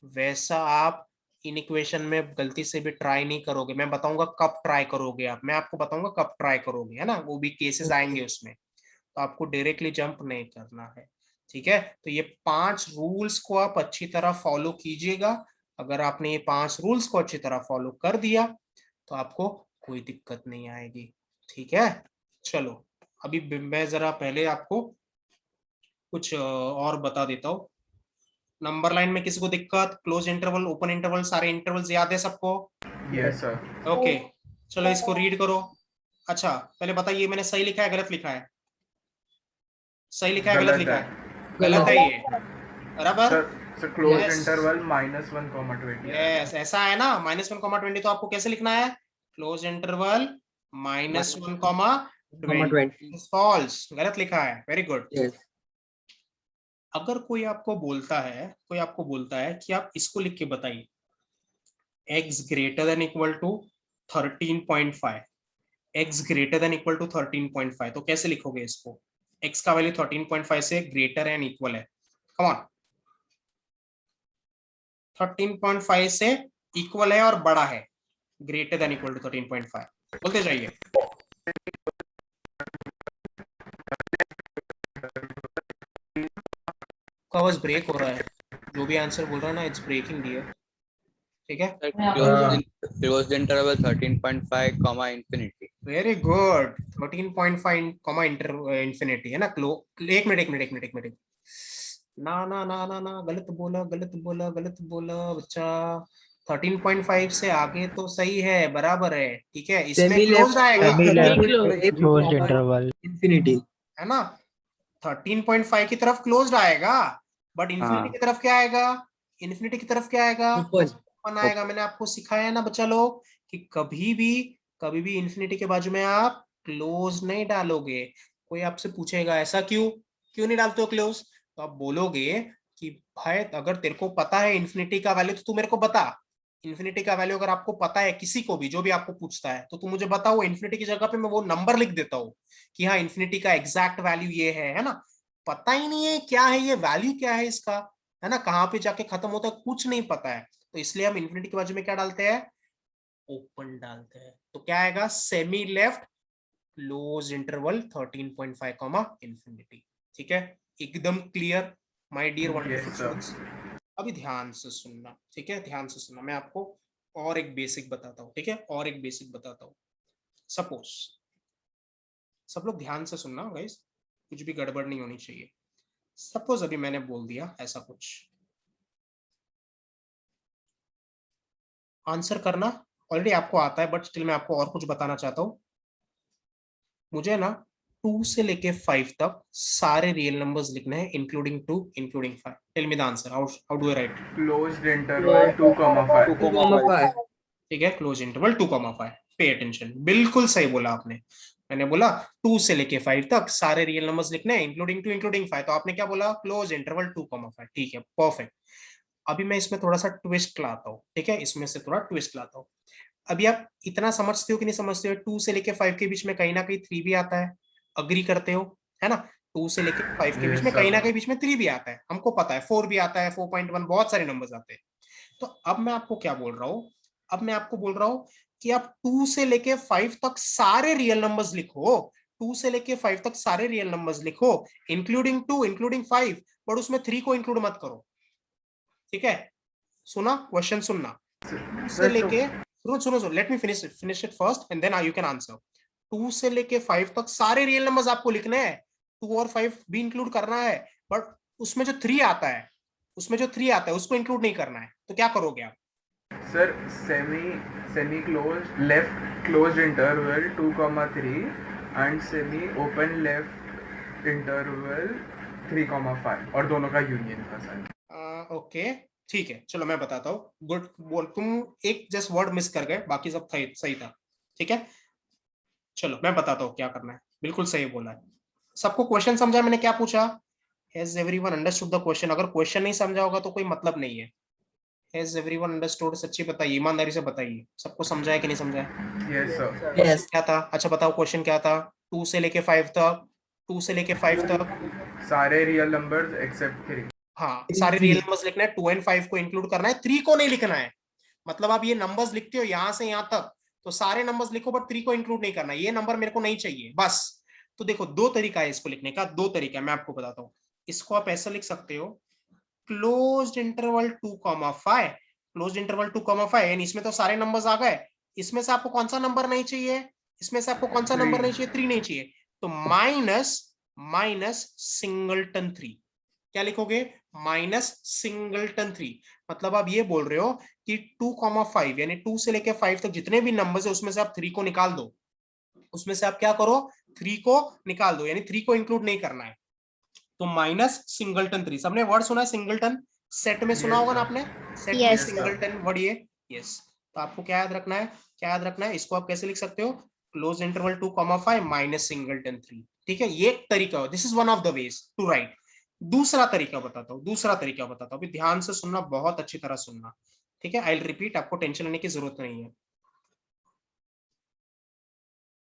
वैसा आप इन इक्वेशन में गलती से भी ट्राई नहीं करोगे। मैं बताऊंगा कब ट्राई करोगे आप, मैं आपको बताऊंगा कब ट्राई करोगे, है ना, वो भी केसेस आएंगे उसमें। तो आपको डायरेक्टली जंप नहीं करना है, ठीक है। तो ये 5 रूल्स को आप अच्छी तरह फॉलो कीजिएगा। अगर आपने ये 5 रूल्स को अच्छी तरह फॉलो कर दिया तो आपको कोई दिक्कत नहीं आएगी, ठीक है। चलो अभी मैं जरा पहले आपको कुछ और बता देता हूँ। नंबर लाइन में किसी को दिक्कत, क्लोज इंटरवल ओपन इंटरवल सारे इंटरवल्स याद है सबको? Yes sir. ओके चलो इसको रीड करो। अच्छा पहले बताइए मैंने सही लिखा है गलत लिखा है, सही लिखा है गलत लिखा है? गलत है ये, बराबर। Sir close Yes. Interval -1, 20। Yes ऐसा है ना, -1, 20 तो आपको कैसे लिखना है, क्लोज इंटरवल -1, 20 फॉल्स, गलत लिखा है, वेरी गुड। Yes. अगर कोई आपको बोलता है कि आप इसको लिख के बताइए x greater than equal to 13.5, x greater than equal to 13.5, तो कैसे लिखोगे इसको? x का वैल्यू 13.5 से ग्रेटर एंड इक्वल है, कम ऑन 13.5 से इक्वल है और बड़ा है, ग्रेटर देन इक्वल टू 13.5, बोलते जाइए। आवाज ब्रेक हो रहा है, जो भी आंसर बोल रहा है ना इट्स ब्रेकिंग डियर, ठीक है। Closed interval 13.5 comma infinity. Very good, 13.5 comma infinity है ना। एक मिनट ना ना ना ना ना गलत बोला बच्चा। 13.5 से आगे तो सही है, बराबर है, ठीक है, इसमें Semi क्लोज्ड left. आएगा, Closed interval. Infinity. है ना। 13.5 की तरफ क्लोज्ड आएगा, बट इन्फिनिटी की तरफ क्या आएगा, इन्फिनिटी की तरफ क्या आएगा, Open. ओपन आएगा। मैंने आपको सिखाया ना बच्चा लोग कि कभी भी इन्फिनिटी के बाजू में आप क्लोज नहीं डालोगे। कोई आपसे पूछेगा ऐसा क्यों नहीं डालते हो क्लोज, तो आप बोलोगे कि भाई अगर तेरे को पता है इन्फिनिटी का वैल्यू तो तू मेरे को बता। इन्फिनिटी का वैल्यू अगर आपको पता है, किसी को भी जो भी आपको पूछता है तो तू मुझे बताओ, इन्फिनिटी की जगह पे मैं वो नंबर लिख देता हूँ कि हाँ इन्फिनिटी का एग्जैक्ट वैल्यू ये है ना। पता ही नहीं है क्या है ये वैल्यू, क्या है इसका, है ना, कहाँ पे जाके खत्म होता है कुछ नहीं पता है, तो इसलिए हम इन्फिनिटी के बाजू में क्या डालते हैं, ओपन डालते हैं। तो क्या आएगा, semi left close interval 13.5 comma infinity, ठीक है। एकदम clear my dear wonderful students. अभी ध्यान से सुनना, ठीक है, ध्यान से सुनना, मैं आपको और एक बेसिक बताता हूँ, ठीक है, और एक बेसिक बताता हूँ। सपोज, सब लोग ध्यान से सुनना गाइस, कुछ भी गड़बड़ नहीं होनी चाहिए। सपोज अभी मैंने बोल दिया ऐसा कुछ, आंसर करना ऑलरेडी आपको आता है, बट स्टिल मैं आपको और कुछ बताना चाहता हूँ। मुझे ना 2 से लेके 5 तक सारे रियल नंबर्स लिखने हैं, including 2 including 5। Tell me the answer, how do I write? Closed interval 2,5. 2,5. ठीक है, क्लोज इंटरवल 2,5। पे अटेंशन, बिल्कुल सही बोला आपने। मैंने बोला 2 से लेके 5 तक सारे रियल नंबर्स लिखने हैं, इंक्लूडिंग 2 इंक्लूडिंग 5, तो आपने क्या बोला? Close interval 2,5। ठीक है, परफेक्ट। अभी मैं इसमें थोड़ा सा ट्विस्ट लाता हूँ, ठीक है, इसमें से थोड़ा ट्विस्ट लाता हूँ। अभी आप इतना समझते हो कि नहीं समझते हो? 2 से लेके 5 के बीच में कहीं ना कहीं 3 भी आता है, अग्री करते हो, है ना? 2 से लेके 5 के बीच Yes, में कहीं ना sir. कहीं बीच में 3 भी आता है, हमको पता है, 4 भी आता है, 4.1, बहुत सारे नंबर्स आते हैं। तो अब मैं आपको क्या बोल रहा हूँ? अब मैं आपको बोल रहा हूँ कि आप 2 से लेके 5 तक सारे रियल नंबर्स लिखो, 2 से लेके 5 तक सारे रियल नंबर्स लिखो, इंक्लूडिंग 2 इंक्लूडिंग 5, बट उसमें 3 को इंक्लूड मत करो। ठीक है, सुना? क्वेश्चन सुनना। 2 से लेके, सुनो सुनो सुनो, let me finish it first and then you can answer. 2 से लेके 5 तक सारे रियल नंबर्स आपको लिखने हैं, 2 और 5 भी इंक्लूड करना है, बट उसमें जो 3 आता है, उसमें जो 3 आता है उसको इंक्लूड नहीं करना है। तो क्या करोगे आप? Sir, semi closed left closed interval 2,3 and semi open left interval 3,5 और दोनों का यूनियन था सर. ओके, ठीक है, चलो मैं बताता हूँ। गुड, बोल, तुम एक जस्ट वर्ड मिस कर गए, बाकी सब सही था। ठीक है, चलो मैं बताता हूँ क्या करना है। बिल्कुल सही बोला है। सबको क्वेश्चन समझा मैंने क्या पूछा? Has everyone understood the question? अगर क्वेश्चन नहीं समझा होगा तो कोई मतलब नहीं है। Has everyone understood? सच्ची बताइए, ईमानदारी से बताइए, सबको समझा है कि नहीं समझा है? Yes, sir. क्वेश्चन क्या था? अच्छा बताओ, क्वेश्चन क्या था? 2 से लेके 5 तक, 2 से लेके 5 तक, सारे रियल नंबर्स एक्सेप्ट 3. हाँ, सारे रियल नंबर्स लिखना है, 2 एंड 5 को इंक्लूड करना है, 3 को नहीं लिखना है। मतलब आप ये नंबर्स लिखते हो यहां से यहां तक, तो सारे नंबर्स लिखो, बट 3 को इंक्लूड नहीं करना है। ये नंबर मेरे को नहीं चाहिए बस। तो देखो, दो तरीका है इसको लिखने का, दो तरीका है, मैं आपको बताता हूँ। इसको आप ऐसा लिख सकते हो, क्लोज्ड इंटरवल 2,5, क्लोज्ड इंटरवल 2,5, यानी इसमें तो सारे नंबर्स आ गए। इसमें से आपको कौन सा नंबर नहीं चाहिए? इसमें से आपको कौन सा नंबर नहीं चाहिए? 3 नहीं चाहिए, तो माइनस सिंगलटन 3। क्या लिखोगे? Minus singleton 3। मतलब आप ये बोल रहे हो कि 2,5 यानी 2 से लेके 5 तक जितने भी नंबर्स है उसमें से आप 3 को निकाल दो। उसमें से आप क्या करो? 3 को निकाल दो, यानी 3 को इंक्लूड नहीं करना है। तो माइनस सिंगलटन 3। सबने वर्ड सुना है सिंगलटन? सेट में सुना होगा ना आपने, सेट में सिंगलटन वर्ड ये। यस, तो आपको क्या याद रखना है? क्या याद रखना है? इसको आप कैसे लिख सकते हो? Close interval 2,5 minus singleton 3। ठीक है, ये एक तरीका, this is one of the ways to write. दूसरा तरीका बताता हूँ, दूसरा तरीका बताता हूँ, अभी ध्यान से सुनना, बहुत अच्छी तरह सुनना। ठीक है, आई विल रिपीट, आपको टेंशन लेने की जरूरत नहीं है।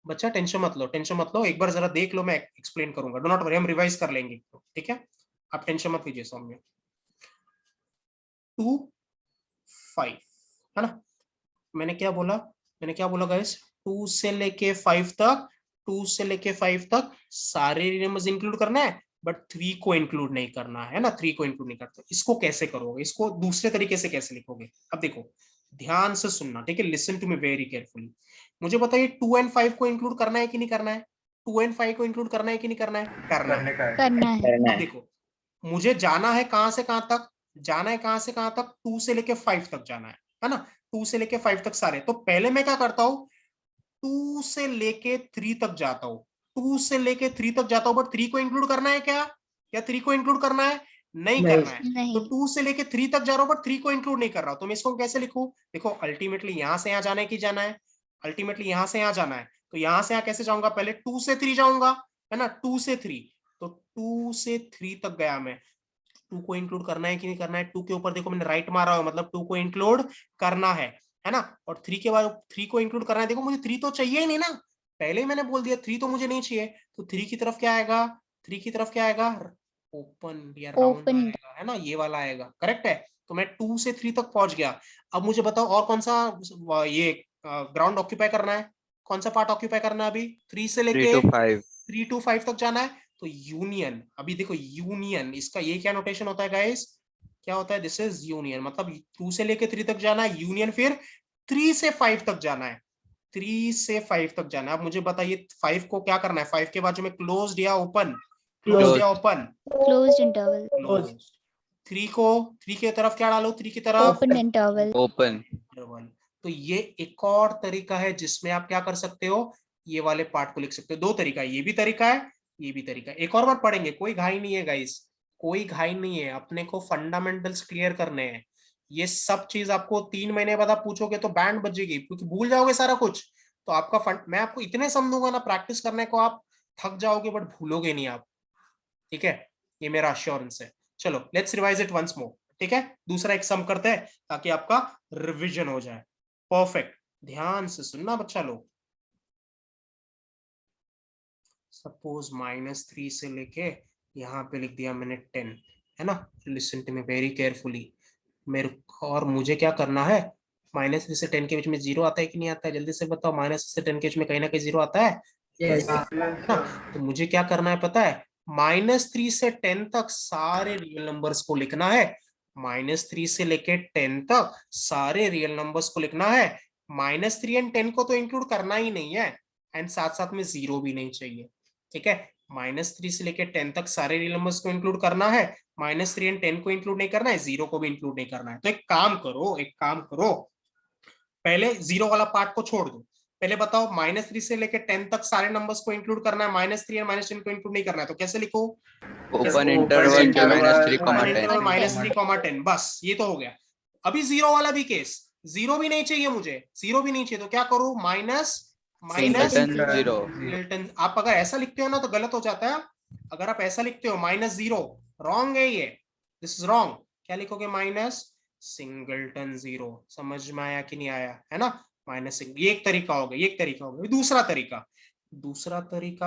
बच्चा टेंशन मत लो, टेंशन मत लो, एक बार जरा देख लो, मैं एक्सप्लेन करूंगा, डो नॉट वरी, हम रिवाइज कर लेंगे। ठीक है, आप टेंशन मत लीजिए। सौम्य 2, 5 है ना? मैंने क्या बोला? मैंने क्या बोला गाइस? 2 से लेके 5 तक, 2 से लेके 5 तक सारे नंबर्स इंक्लूड करना है, बट 3 को इंक्लूड नहीं करना है ना, 3 को इंक्लूड नहीं करते। इसको कैसे करोगे? इसको दूसरे तरीके से कैसे लिखोगे? अब देखो, ध्यान से सुनना, ठीक है, listen to me very carefully. मुझे बताइए 2 एंड 5 को इंक्लूड करना है कि नहीं करना है? 2 एंड 5 को इंक्लूड करना है कि नहीं करना है? करना है। करना है। अब देखो, मुझे जाना है कहां से कहां तक? जाना है कहां से कहां तक? 2 से लेके 5 तक जाना है ना? 2 से लेके 5 तक सारे, तो पहले मैं क्या करता हूं? 2 से लेके 3 तक जाता हूं, 2 से लेके 3 तक जाता हूं, बट 3 को इंक्लूड करना है क्या? या 3 को इंक्लूड करना है? नहीं करना है। तो नहीं। 2 से लेके 3 तक जा रहा हूं, बट 3 को इंक्लूड नहीं कर रहा हूं, तो मैं इसको कैसे लिखूं? देखो, अल्टीमेटली यहां से यहां जाना है कि जाना है? अल्टीमेटली यहां से यहां जाना है, तो यहां से यहां कैसे जाऊंगा? पहले 2 से 3 जाऊंगा, है ना? 2 से 3, तो 2 से 3 तक गया मैं। 2 को इंक्लूड करना है कि नहीं करना है? 2 के ऊपर देखो मैंने राइट मारा हुआ, मतलब 2 को इंक्लूड करना है ना? और 3 के बाद 3 को इंक्लूड करना है। देखो, मुझे 3 तो चाहिए ही नहीं ना, पहले ही मैंने बोल दिया 3 तो मुझे नहीं चाहिए, तो 3 की तरफ क्या आएगा? 3 की तरफ क्या आएगा? ओपन या राउंड ओपन। आएगा, है ना? ये वाला आएगा, करेक्ट है। तो मैं 2 से 3 तक पहुंच गया। अब मुझे बताओ और कौन सा ये ग्राउंड ऑक्यूपाई करना है? कौन सा पार्ट ऑक्यूपाई करना है अभी? 3 से 3 लेके to 5. 3 to 5 तक जाना है, तो यूनियन। अभी देखो, यूनियन, इसका ये क्या नोटेशन होता है गाइस? क्या होता है? दिस इज यूनियन, मतलब 2 से लेके 3 तक जाना है, यूनियन फिर 3 से 5 तक जाना है, 3 से 5 तक जाना है। अब मुझे बताइए 5 को क्या करना है, 5 के बाजू में क्लोज्ड या ओपन, क्लोज्ड या ओपन, Closed interval. क्लोज्ड। 3 की तरफ क्या डालो, 3 की तरफ Open interval. open, interval. तो ये एक और तरीका है जिसमें आप क्या कर सकते हो, ये वाले पार्ट को लिख सकते हो। 2 तरीका है, ये भी तरीका है, ये भी तरीका है। एक और बार पढ़ेंगे, कोई घाई नहीं है गाइस, कोई घाई नहीं है, अपने को फंडामेंटल्स क्लियर करने हैं। ये सब चीज आपको 3 महीने बाद आप पूछोगे तो बैंड बजेगी, क्योंकि भूल जाओगे सारा कुछ। तो आपका मैं आपको इतने समझूंगा ना प्रैक्टिस करने को, आप थक जाओगे बट भूलोगे नहीं आप, ठीक है, ये मेरा अश्योरेंस है। चलो let's revise it once more, ठीक है। दूसरा एक सम करते हैं ताकि आपका रिविजन हो जाए। परफेक्ट, ध्यान से सुनना बच्चा लोग। सपोज -3 से लेके यहाँ पे लिख दिया मैंने 10, है ना। Listen to me very carefully. मेरे और मुझे क्या करना है, -3 से 10 के बीच में 0 आता है कि नहीं आता है, जल्दी से बताओ। -3 से 10 के बीच में कहीं ना कहीं 0 आता है Yes. ना। तो मुझे क्या करना है पता है, -3 से 10 तक सारे रियल नंबर्स को लिखना है। -3 से लेके 10 तक सारे रियल नंबर्स को लिखना है। -3 एंड 10 को तो इंक्लूड करना ही नहीं है, एंड साथ साथ में 0 भी नहीं चाहिए, ठीक है। -3 से लेके 10 तक सारे रियल नंबर्स को इंक्लूड करना है, -3 एंड 10 को इंक्लूड नहीं करना है, 0 को भी इंक्लूड नहीं करना है। तो एक काम करो, पहले 0 वाला पार्ट को छोड़ दो। पहले बताओ -3 से लेके 10 तक सारे नंबर्स को इंक्लूड करना है, -3 एंड -10 को इंक्लूड नहीं करना है, तो कैसे लिखो, open interval interval, -3, -3, -10, बस ये तो हो गया। अभी 0 वाला भी केस, 0 भी नहीं चाहिए मुझे, 0 भी नहीं चाहिए, तो क्या करूं, माइनस singleton 0, सिंगलटन। आप अगर ऐसा लिखते हो ना तो गलत हो जाता है। अगर आप ऐसा लिखते हो -0, रॉन्ग है ये, दिस इज रॉन्ग। क्या लिखोगे, माइनस सिंगलटन 0। समझ में आया कि नहीं आया, है ना। माइनस, ये एक तरीका हो गया, ये एक तरीका हो गया। दूसरा तरीका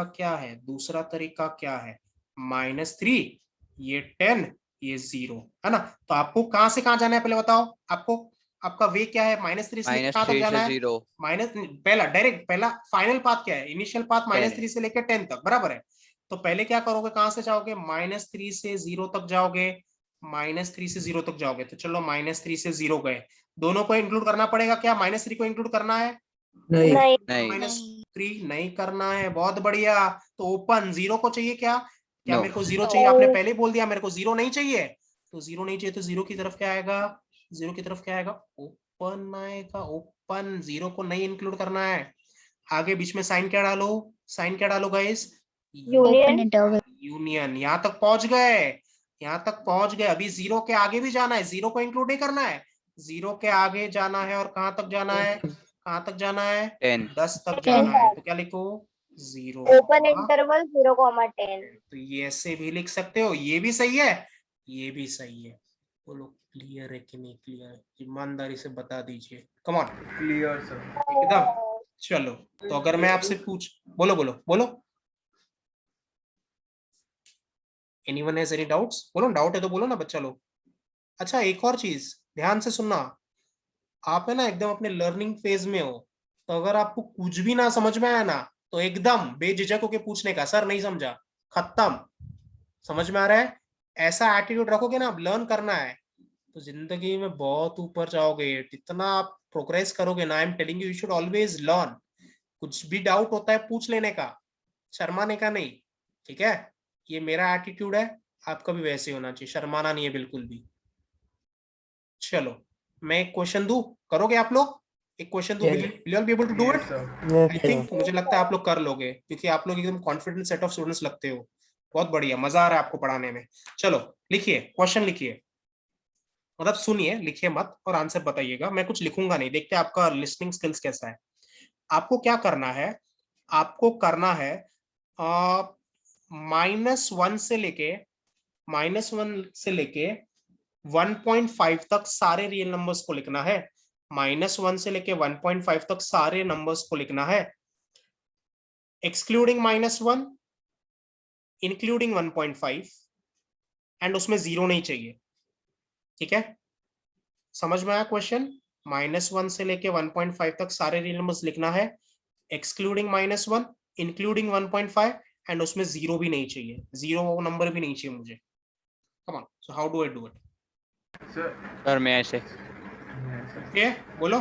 क्या है, -3, ये 10, ये 0, है ना। तो आपको कहां से कहां जाना है पहले बताओ, आपका वे क्या है, -3 से कहां तक -3 जाना से है, 0, पहला फाइनल पाथ क्या है, इनिशियल पाथ 10, -3 से लेकर 10 तक, बराबर है। तो पहले क्या करोगे, कहां से जाओगे, -3 से 0 तक जाओगे, -3 से 0 तक जाओगे। तो चलो -3 से 0 गए, दोनों को इंक्लूड करना पड़ेगा क्या, -3 को इंक्लूड करना है, नहीं. नहीं, -3 नहीं करना है, बहुत बढ़िया। तो ओपन 0 को चाहिए क्या, No. मेरे को 0 चाहिए, आपने पहले ही बोल दिया मेरे को 0 नहीं चाहिए। तो 0 नहीं चाहिए तो 0 की तरफ क्या आएगा, ओपन आएगा, ओपन। 0 को नहीं इंक्लूड करना है। आगे बीच में साइन क्या डालो गाइस, Open interval. यूनियन। यहाँ तक पहुंच गए, अभी 0 के आगे भी जाना है, 0 को इंक्लूड नहीं करना है, 0 के आगे जाना है। और कहां तक जाना है, 10, 10 तक जाना है। तो क्या लिखो, 0 ओपन इंटरवल 0,10। तो ये ऐसे भी लिख सकते हो, ये भी सही है, ये भी सही है। बोलो क्लियर है कि नहीं क्लियर, ईमानदारी से बता दीजिए, कम ऑन। Clear sir. एकदम। चलो तो अगर मैं आपसे बोलो एनीवन हैज एनी डाउट्स, बोलो डाउट है तो बोलो ना बच्चा लोग। अच्छा एक और चीज ध्यान से सुनना, आप है ना एकदम अपने लर्निंग फेज में हो, तो अगर आपको कुछ भी ना समझ में आया ना तो एकदम बेझिझक होके पूछने का, सर नहीं समझा, खत्म। समझ में आ रहा है, ऐसा एटीट्यूड रखोगे ना, अब लर्न करना है तो जिंदगी में बहुत ऊपर जाओगे। इतना आप प्रोग्रेस करोगे ना, आई am telling you should always learn. कुछ भी डाउट होता है पूछ लेने का, शर्माने का नहीं, ठीक है। ये मेरा एटीट्यूड है, आपका भी वैसे होना चाहिए, शर्माना नहीं है बिल्कुल भी। चलो मैं एक क्वेश्चन दूं, करोगे आप लोग, एक क्वेश्चन दूं, Yes. Will you be able to do it, sir. I think, मुझे लगता है आप लोग कर लोगे, क्योंकि आप लोग एकदम कॉन्फिडेंट सेट ऑफ स्टूडेंट्स लगते हो। बहुत बढ़िया, मजा आ रहा है आपको पढ़ाने में। चलो लिखिए, क्वेश्चन लिखिए, मतलब सुनिए, लिखिए मत, और आंसर बताइएगा। मैं कुछ लिखूंगा नहीं, देखते हैं आपका लिसनिंग स्किल्स कैसा है। आपको क्या करना है, -1 से लेके 1.5 तक सारे रियल नंबर्स को लिखना है। -1 से लेके 1.5 तक सारे नंबर्स को लिखना है, एक्सक्लूडिंग -1, इंक्लूडिंग 1.5, एंड उसमें 0 नहीं चाहिए, ठीक है। समझ में आया क्वेश्चन, -1 से लेके 1.5 तक सारे रियल नंबर्स लिखना है, एक्सक्लूडिंग -1, इंक्लूडिंग 1.5, एंड उसमें 0 भी नहीं चाहिए, 0 नंबर भी नहीं चाहिए मुझे। Come on, so how do I do it, sir sir मैं ऐसे ओके बोलो।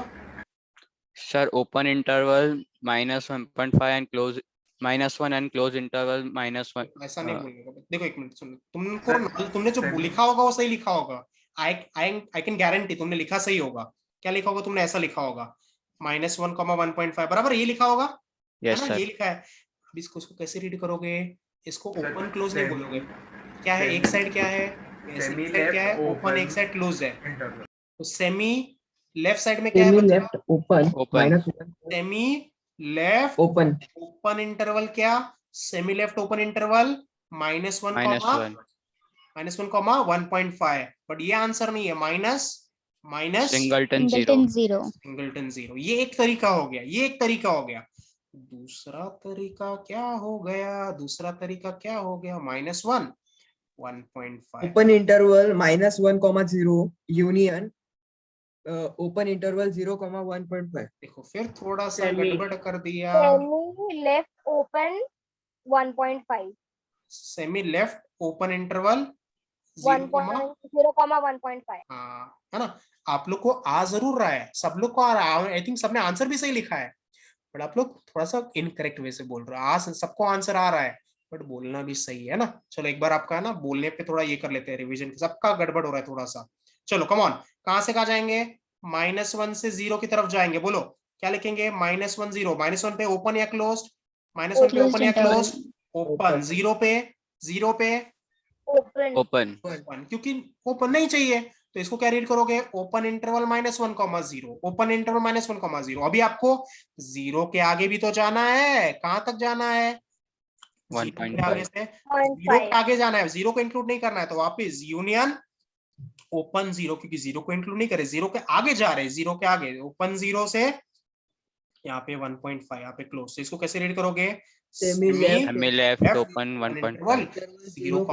Sir, open interval -1.5 and close -1 and close interval -1. ऐसा नहीं बोलेगा। देखो एक मिनट सुनो, Sir, तुमने जो semi- लिखा होगा वो सही लिखा होगा। आई कैन गारंटी तुमने लिखा सही होगा। क्या लिखा होगा तुमने? ऐसा लिखा होगा -1, 1.5 बराबर, ये लिखा होगा है Yes, ना, sir. ये लिखा है। अब इसको कैसे रीड करोगे? इसको Sir, ओपन क्लोज नहीं semi- बोलोगे। क्या है, एक साइड क्या है, Semi एक साइड क्या है, left ओपन, एक open साइड क्लोज है। interval. तो सेमी लेफ्ट साइड में क्या है Semi बच्चा? left open Open. -1 semi left open open interval, क्या semi left open interval -1, -1. -1, 1.5। But ये आंसर नहीं है, माइनस Singleton 0. Singleton 0. सिंगलटन 0। ये एक तरीका हो गया, ये एक तरीका हो गया। दूसरा तरीका क्या हो गया? दूसरा तरीका क्या हो गया? -1, 1.5। open interval -1, 0 union open interval 0, 1.5. देखो फिर थोड़ा सा Semi. गड़बड़ कर दिया। Semi left open 1.5 semi left open interval 1.5 हाँ, है ना। आप लोग को आ जरूर रहा है, सब लोग को आ रहा है। आई थिंक सबने आंसर भी सही लिखा है, बट आप लोग थोड़ा सा इनकरेक्ट वे से बोल रहे हो। सबको आंसर आ रहा है, बट बोलना भी सही है ना। चलो एक बार आपका है ना बोलने पे थोड़ा ये कर लेते हैं रिवीजन। सबका गड़बड़ हो रहा है थोड़ा सा। चलो कम ऑन, कहां से कहा जाएंगे? -1 से 0 की तरफ जाएंगे। बोलो क्या लिखेंगे? -1, 0। -1 पे ओपन या क्लोज्ड? -1 पे Closed ओपन या interval. क्लोज्ड? ओपन। 0 पे? 0 पे ओपन Open. ओपन, क्योंकि ओपन नहीं चाहिए तो इसको क्या रीड करोगे? Open interval -1, 0। Open interval -1, 0। अभी आपको 0 के आगे भी तो जाना है। कहां तक जाना है? 0 के आगे 1.5. से 0 के आगे जाना है। 0 को इंक्लूड नहीं करना है, तो वापस यूनियन ओपन 0, क्योंकि 0 को इंक्लूड नहीं करे, 0 के आगे जा रहे हैं। 0 के आगे ओपन 0 से यहाँ पे 1.5, यहाँ पे क्लोज। तो इसको कैसे रीड करोगे? Semi left Semi left open interval 1.5. 0,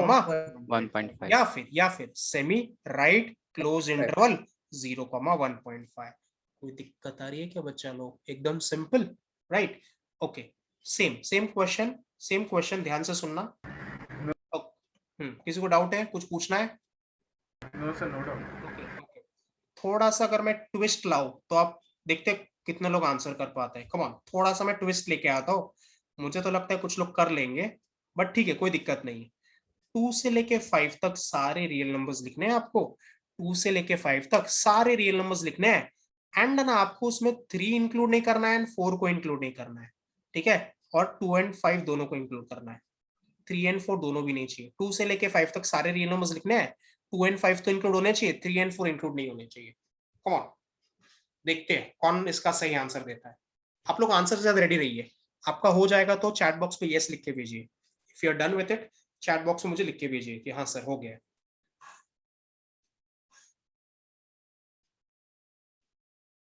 1.5. या फिर सेमी राइट क्लोज इंटरवल 0, 1.5। कोई दिक्कत आ रही है क्या बच्चा लोग? एकदम simple, right? Okay, same question ध्यान से सुनना। किसी को डाउट है, कुछ पूछना है? No sir, no doubt. Okay, थोड़ा सा अगर मैं ट्विस्ट लाऊं तो आप देखते कितने लोग आंसर कर पाते हैं। कम ऑन, थोड़ा सा मैं ट्विस्ट लेके आता हूँ। मुझे तो लगता है कुछ लोग कर लेंगे, बट ठीक है, कोई दिक्कत नहीं। 2 से लेके 5 तक सारे रियल नंबर्स लिखने हैं आपको। 2 से लेके 5 तक सारे रियल नंबर्स लिखने हैं। एंड ना आपको उसमें 3 इंक्लूड नहीं करना है एंड 4 को इंक्लूड नहीं करना है, ठीक है? और 2 एंड 5 दोनों को इंक्लूड करना है। 3 एंड 4 दोनों भी नहीं चाहिए। 2 से लेके 5 तक सारे रियल नंबर्स लिखने हैं। 2 एंड 5 तो इंक्लूड होने चाहिए, 3 एंड 4 इंक्लूड नहीं होने चाहिए। कम ऑन, देखते हैं कौन इसका सही आंसर देता है। आप लोग आंसर से ज्यादा रेडी रहिए। आपका हो जाएगा तो चैट बॉक्स पे यस लिख के भेजिए। If you are done with it, chat box में मुझे लिख के भेजिए कि हाँ सर हो गया।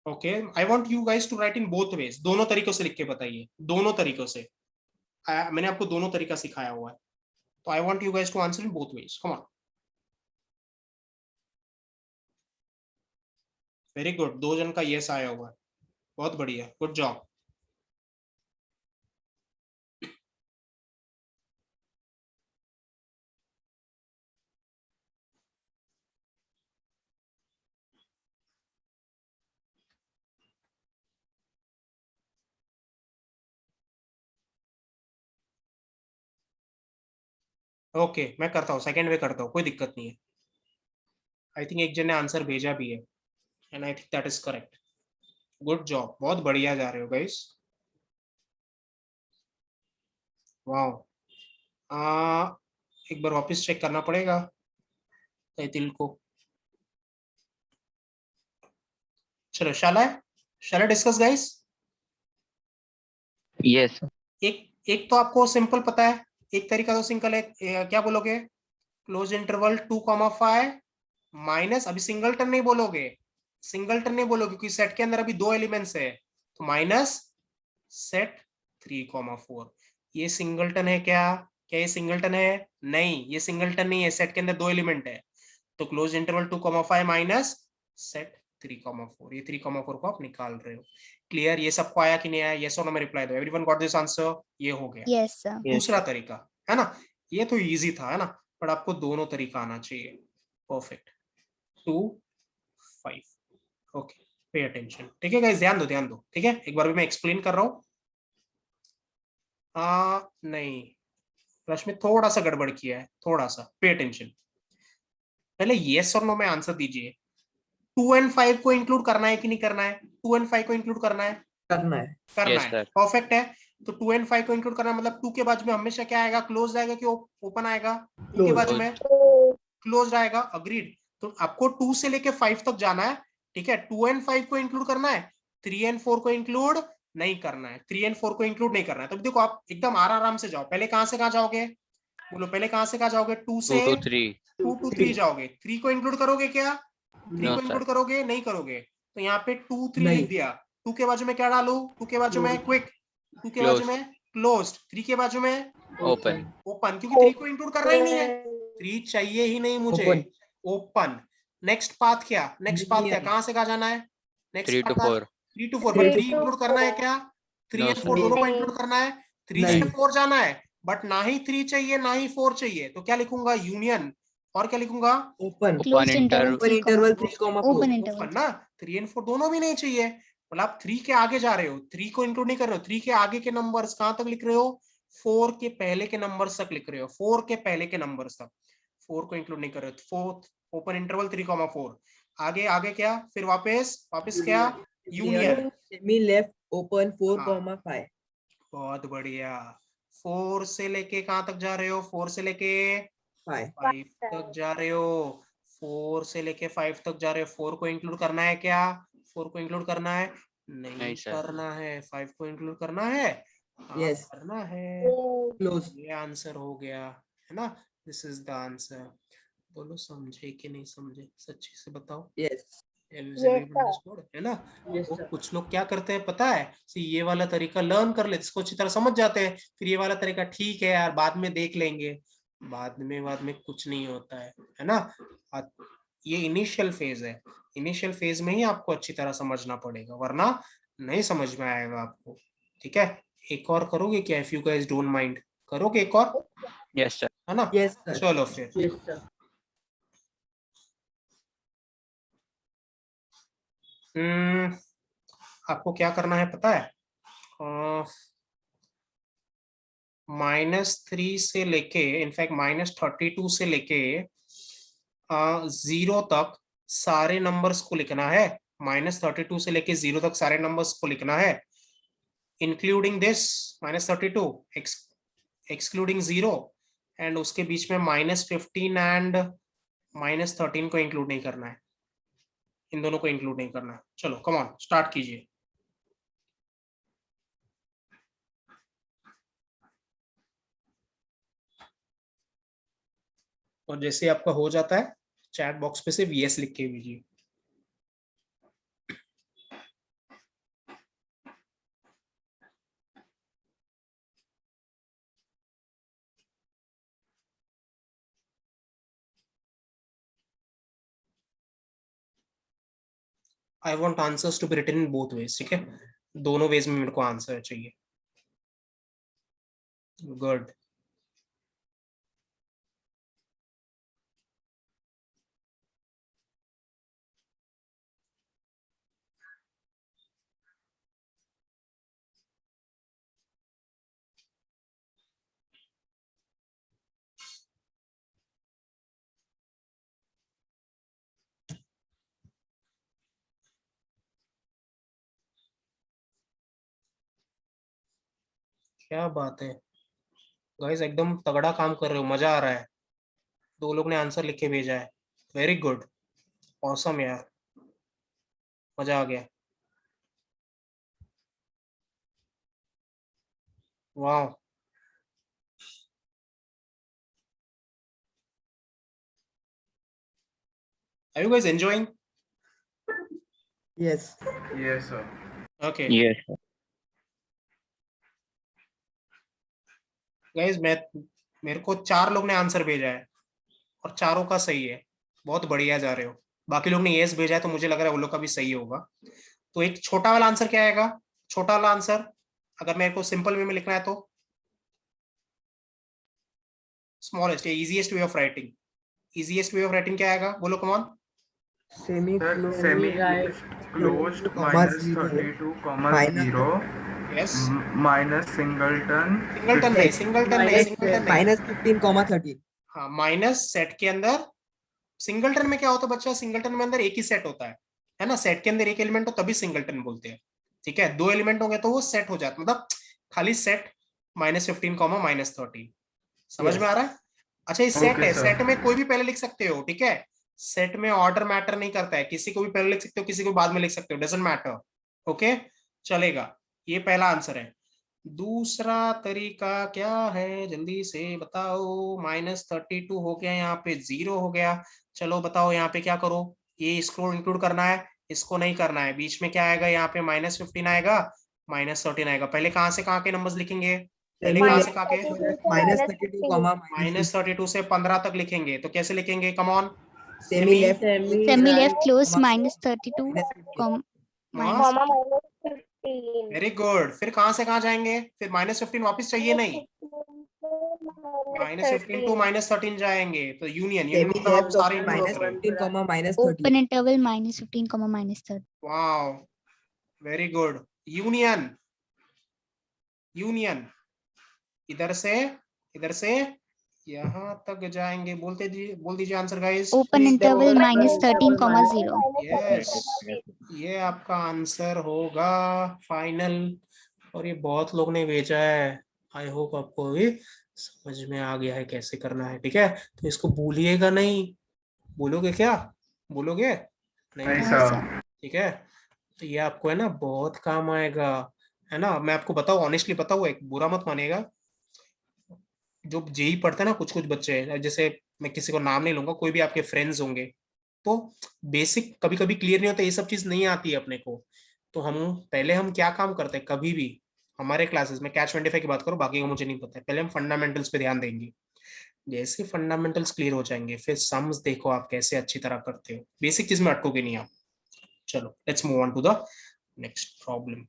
Okay, I want you guys to write in both ways. दोनों तरीकों से लिख के बताइए, दोनों तरीकों से। मैंने आपको दोनों तरीका सिखाया हुआ है, तो I want you guys to answer in both ways. Come on, very good. 2 जन का यस आया हुआ है, बहुत बढ़िया, गुड जॉब। ओके, मैं करता हूँ, सेकंड वे करता हूँ, कोई दिक्कत नहीं है। आई थिंक एक जन ने आंसर भेजा भी है and I think that is correct. Good job, बहुत बढ़िया जा रहे हो गाइस। वाओ, एक बार वापस चेक करना पड़ेगा तैतिल को। चलो, शैल आई डिस्कस गाइस? Yes. एक तो आपको सिंपल पता है, एक तरीका तो सिंपल है। क्या बोलोगे? क्लोज इंटरवल 2,5 माइनस, अभी सिंगलटन नहीं बोलोगे, क्योंकि सेट के अंदर अभी 2 एलिमेंट्स है, तो माइनस सेट 3,4। ये सिंगलटन है क्या? ये सिंगलटन है? नहीं, ये सिंगलटन नहीं है, सेट के अंदर 2 एलिमेंट है। तो क्लोज इंटरवल 2,5 माइनस सेट 3,4, ये 3,4 को आप निकाल रहे हो। क्लियर? ये सबको आया कि नहीं आया? यस और नो में रिप्लाई दो। Everyone got this answer? ये हो गया। Yes, sir. दूसरा तरीका है ना, ये तो इजी था, है ना, पर आपको दोनों तरीका आना चाहिए। परफेक्ट। 2, 5। Okay, pay attention. ठीक है गाइस, ध्यान दो। ठीक है, एक बार भी मैं एक्सप्लेन कर रहा हूँ। नहीं, रश्मि थोड़ा सा गड़बड़ किया है, थोड़ा सा। पे अटेंशन, पहले यस और नो में आंसर दीजिए। 2 and 5 को इंक्लूड करना है कि नहीं करना है? 2 and 5 को इंक्लूड करना है, करना है। करना Yes, है। sir. परफेक्ट है। तो 2 and 5 को इंक्लूड करना मतलब 2 के बाद में हमेशा क्या आएगा? क्लोज आएगा कि ओपन आएगा? 2 के बाद Closed. में क्लोज आएगा। अग्रीड। तो आपको 2 से लेके 5 तक जाना है। ठीक है, 2 and 5 को इंक्लूड करना है, 3 and 4 को इंक्लूड नहीं करना है। 3 and 4 को इंक्लूड नहीं करना है। तो देखो आप एकदम आराम से जाओ। पहले कहां से कहां जाओगे? बोलो, पहले कहां से कहां जाओगे? 2 से 2 to 3. 2 to 3 जाओगे। 3 को इंक्लूड करोगे क्या? 3 No, को sir. इंक्लूड करोगे? नहीं करोगे। तो यहाँ पे 2 3 नहीं। लिख दिया। 2 के बाजू में क्या डालू? 2 के बाजू में क्विक, 2 के बाजू Closed. में क्लोज्ड, 3 के बाजू में Open. ओपन, क्योंकि 3 को इंक्लूड करना ही नहीं है। 3 चाहिए ही नहीं मुझे। Open. ओपन। नेक्स्ट पाथ क्या? नेक्स्ट पाथ क्या? कहां से कहां जाना है? Next 3 to 4. 3 to 4। 3 3 इंक्लूड करना है क्या? 3 No, and sir. 4 दोनों को नहीं। इंक्लूड करना है। 3 नहीं। से 4 जाना है, बट ना ही 3 चाहिए ना ही 4 चाहिए। तो क्या लिखूंगा? यूनियन। और क्या लिखूंगा? Open. Closed interval Open 3, interval 3, open 4. interval. Open ना। 3 and 4 दोनों भी नहीं चाहिए। मतलब आप 3 के आगे जा रहे हो, 3 को इंक्लूड नहीं कर रहे हो। 3 के आगे के नंबर्स कहां तक लिख रहे हो? 4 के पहले के नंबर्स तक लिख रहे हो। 4 के पहले के नंबर्स तक। 4 को इंक्लूड नहीं कर रहे हो। Fourth open interval 3,4। आगे आगे क्या? फिर वापस क्या? यूनियन। Semi left open 4, हाँ। 5. बहुत बढ़िया। 4 से लेके कहां तक जा रहे हो? 4 से लेके 5. 5 तक जा रहे हो। 4 से लेके 5 तक जा रहे हो। 4 को इंक्लूड करना है क्या? 4 को इंक्लूड करना है? नहीं नहीं, sir. करना है। 5 को इंक्लूड करना है? हाँ, Yes. करना है। Close. ये आंसर हो गया है ना। This is the answer. बोलो, समझे कि नहीं समझे? सच्ची से बताओ। Yes. है ना। Yes, वो sir. कुछ लोग क्या करते हैं पता है? ये वाला तरीका लर्न कर लेते, इसको अच्छी तरह समझ जाते हैं, फिर ये वाला तरीका ठीक है यार बाद में देख लेंगे। बाद में कुछ नहीं होता है ना। ये इनिशियल फेज है। इनिशियल फेज में ही आपको अच्छी तरह समझना पड़ेगा, वरना नहीं समझ में आएगा आपको। ठीक है, एक और करोगे क्या? If you guys don't mind, करोगे एक और? Yes, sir. है ना। Yes, sir. चलो फिर। Yes, sir. आपको क्या करना है पता है? -3 से लेके, इनफैक्ट -32 से लेके 0 तक सारे नंबर्स को लिखना है। -32 से लेके 0 तक सारे नंबर्स को लिखना है, इंक्लूडिंग दिस -32, एक्सक्लूडिंग 0, एंड उसके बीच में -15 एंड -13 को इंक्लूड नहीं करना है। इन दोनों को इंक्लूड नहीं करना है। चलो कम ऑन, स्टार्ट कीजिए। और जैसे आपका हो जाता है, चैट बॉक्स पे सिर्फ यस लिख के भेजिए। I want answers to be written in both ways. ठीक है, दोनों वेज में मेरे को आंसर चाहिए। गुड। क्या बात है गाइस, एकदम तगड़ा काम कर रहे हो, मजा आ रहा है। 2 लोग ने आंसर लिख के भेजा है। वेरी गुड, ऑसम यार, मजा आ गया। वाह। Are you guys enjoying? Yes. Yes, sir. Okay Yes, sir. Guys, मेरे को 4 लोग ने आंसर भेजा है और चारों का सही है। बहुत बढ़िया जा रहे हो। बाकी लोग ने यस भेजा है, तो मुझे लग रहा है वो लोग का भी सही होगा। तो एक छोटा वाला आंसर क्या आएगा? छोटा वाला आंसर अगर मेरे को सिंपल वे में लिखना है तो स्मॉलेस्ट या easiest way of writing. Easiest way of writing क्या आएगा? बोलो come on. Semi semi closed minus 32, yes minus singleton singleton नहीं, सिंगलटन नहीं, सिंगलटन नहीं, माइनस 15,13 हाँ माइनस सेट के अंदर। सिंगलटन में क्या होता है बच्चा, सिंगलटन में अंदर एक ही सेट होता है ना, सेट के अंदर एक एलिमेंट हो तभी सिंगलटन बोलते हैं, ठीक है। दो एलिमेंट होंगे तो वो सेट हो जाता है, मतलब खाली सेट -15, -30, समझ में आ रहा है। अच्छा ये सेट Okay, है, sir. सेट में कोई भी पहले लिख सकते हो, ठीक है। सेट में ऑर्डर मैटर नहीं करता है, किसी को भी पहले लिख सकते हो, किसी को बाद में लिख सकते हो, डजंट मैटर, ओके चलेगा। ये पहला आंसर है। दूसरा तरीका क्या है, जल्दी से बताओ। -32 हो गया, यहाँ पे 0 हो गया। चलो बताओ यहाँ पे क्या करो, ये इसको इंक्लूड करना है, इसको नहीं करना है। बीच में क्या आएगा, यहाँ पे -15 आएगा, -13 आएगा। पहले कहाँ से कहाँ के नंबर्स लिखेंगे, पहले कहाँ से कहाँ के, -32 से 15 तक लिखेंगे। तो कैसे लिखेंगे, come on. Semi left Semi left close -32, comma -15. Very good. फिर कहाँ से कहाँ जाएंगे, फिर -15 वापस चाहिए नहीं, -15 टू -13 जाएंगे। तो यूनियन, यूनियन सेमी मतलब हम लेफ्ट सारे include माइनस कर रहे हैं। 15, minus open 30 interval -15, -30. Wow very good. Union, union इधर से यहाँ तक जाएंगे। बोल दीजिए answer guys. Open interval -13, 0. Yes ये आपका आंसर होगा फाइनल। और ये बहुत लोग ने भेजा है, आई होप आपको भी समझ में आ गया है कैसे करना है, ठीक है। तो इसको भूलिएगा नहीं, बोलोगे क्या, बोलोगे नहीं नहीं, सर। ठीक है। तो ये आपको है ना बहुत काम आएगा, है ना। मैं आपको बताऊं, ऑनेस्टली बताऊं, एक बुरा मत मानिएगा, जो जेई पढ़ते हैं ना कुछ कुछ बच्चे, जैसे मैं किसी को नाम नहीं लूंगा, कोई भी आपके फ्रेंड्स होंगे, तो बेसिक कभी कभी क्लियर नहीं होता, ये सब चीज नहीं आती है अपने को। तो हम क्या काम करते हैं कभी भी हमारे क्लासेस में, कैच 25 की बात करो, बाकी का मुझे नहीं पता है, पहले हम फंडामेंटल्स पे ध्यान देंगे। जैसे फंडामेंटल्स क्लियर हो जाएंगे, फिर सम्स देखो आप कैसे अच्छी तरह करते हो, बेसिक चीज में अटकोगे नहीं आप। चलो let's move on to the next problem.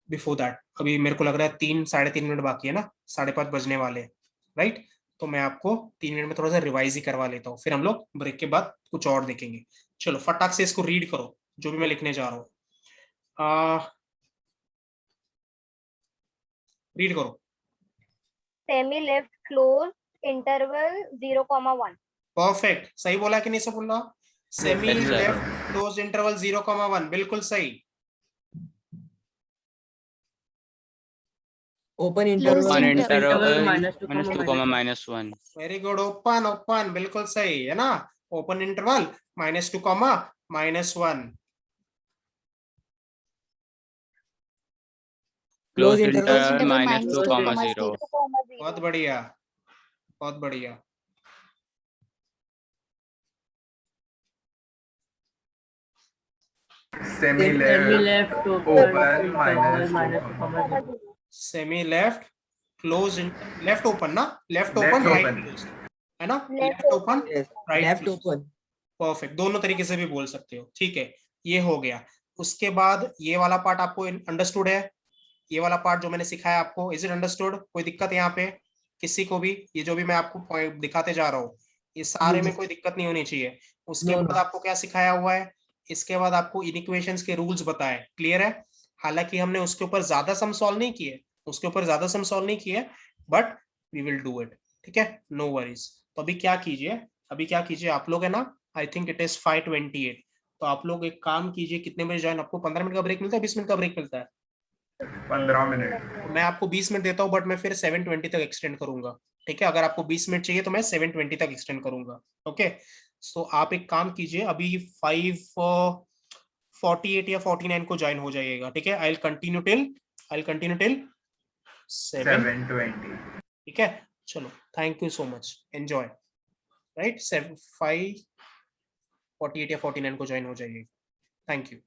Before that अभी मेरे को लग रहा है 3-3.5 मिनट बाकी है ना, 5:30 बजने वाले, राइट। तो मैं आपको 3 मिनट में थोड़ा सा रिवाइज ही करवा लेता हूँ, फिर हम लोग ब्रेक के बाद कुछ और देखेंगे। चलो फटाक से इसको रीड करो जो भी मैं लिखने जा रहा हूँ, रीड करो। Semi left close interval 0, 1. Perfect, सही बोला कि नहीं सब बोला। Semi Yes, sir. Left close interval 0,1, बिल्कुल सही। Open Closed One interval interval -2, -2, -1. Very good, open open बिल्कुल सही है ना। Open interval -2, -1। Closed Closed interval interval -2, -2, 0. बहुत बढ़िया, बहुत बढ़िया। Semi left open -2, semi left close, left open ना, left Left open right open. Close, है ना। Left left open right left close, open perfect, दोनों तरीके से भी बोल सकते हो, ठीक है। ये हो गया। उसके बाद ये वाला पार्ट आपको अंडरस्टूड है, ये वाला पार्ट जो मैंने सिखाया आपको, इज इट अंडरस्टूड, कोई दिक्कत है यहाँ पे किसी को भी, ये जो भी मैं आपको पॉइंट दिखाते जा रहा हूँ ये सारे में कोई दिक्कत नहीं होनी चाहिए। उसके No, बाद no. आपको क्या सिखाया हुआ है, इसके बाद आपको इनइक्वेशंस के रूल्स बताए, क्लियर है। हालांकि हमने उसके ऊपर ज्यादा सम सॉल्व नहीं किए, but we will do it, ठीक है, नो वरीज। तो अभी क्या कीजिए आप लोग, है ना, आई थिंक इट इज 5:28। तो आप लोग एक काम कीजिए, कितने बजे ज्वाइन, आपको 15 मिनट का ब्रेक मिलता है, 20 मिनट का ब्रेक मिलता है। 15 मिनट। मैं आपको 20 मिनट देता हूँ, बट मैं फिर 7:20 तक एक्सटेंड करूंगा, ठीक है। अगर आपको 20 मिनट चाहिए तो मैं 7:20 तक एक्सटेंड करूंगा, ओके। सो आप एक काम कीजिए, अभी 5:48 या 49 को ज्वाइन हो जाइएगा, ठीक है। आई विल कंटिन्यू टिल 7:20, ठीक है। चलो thank you so much, enjoy, right. 5:48 या 49 को ज्वाइन हो जाइएगा, थैंक यू।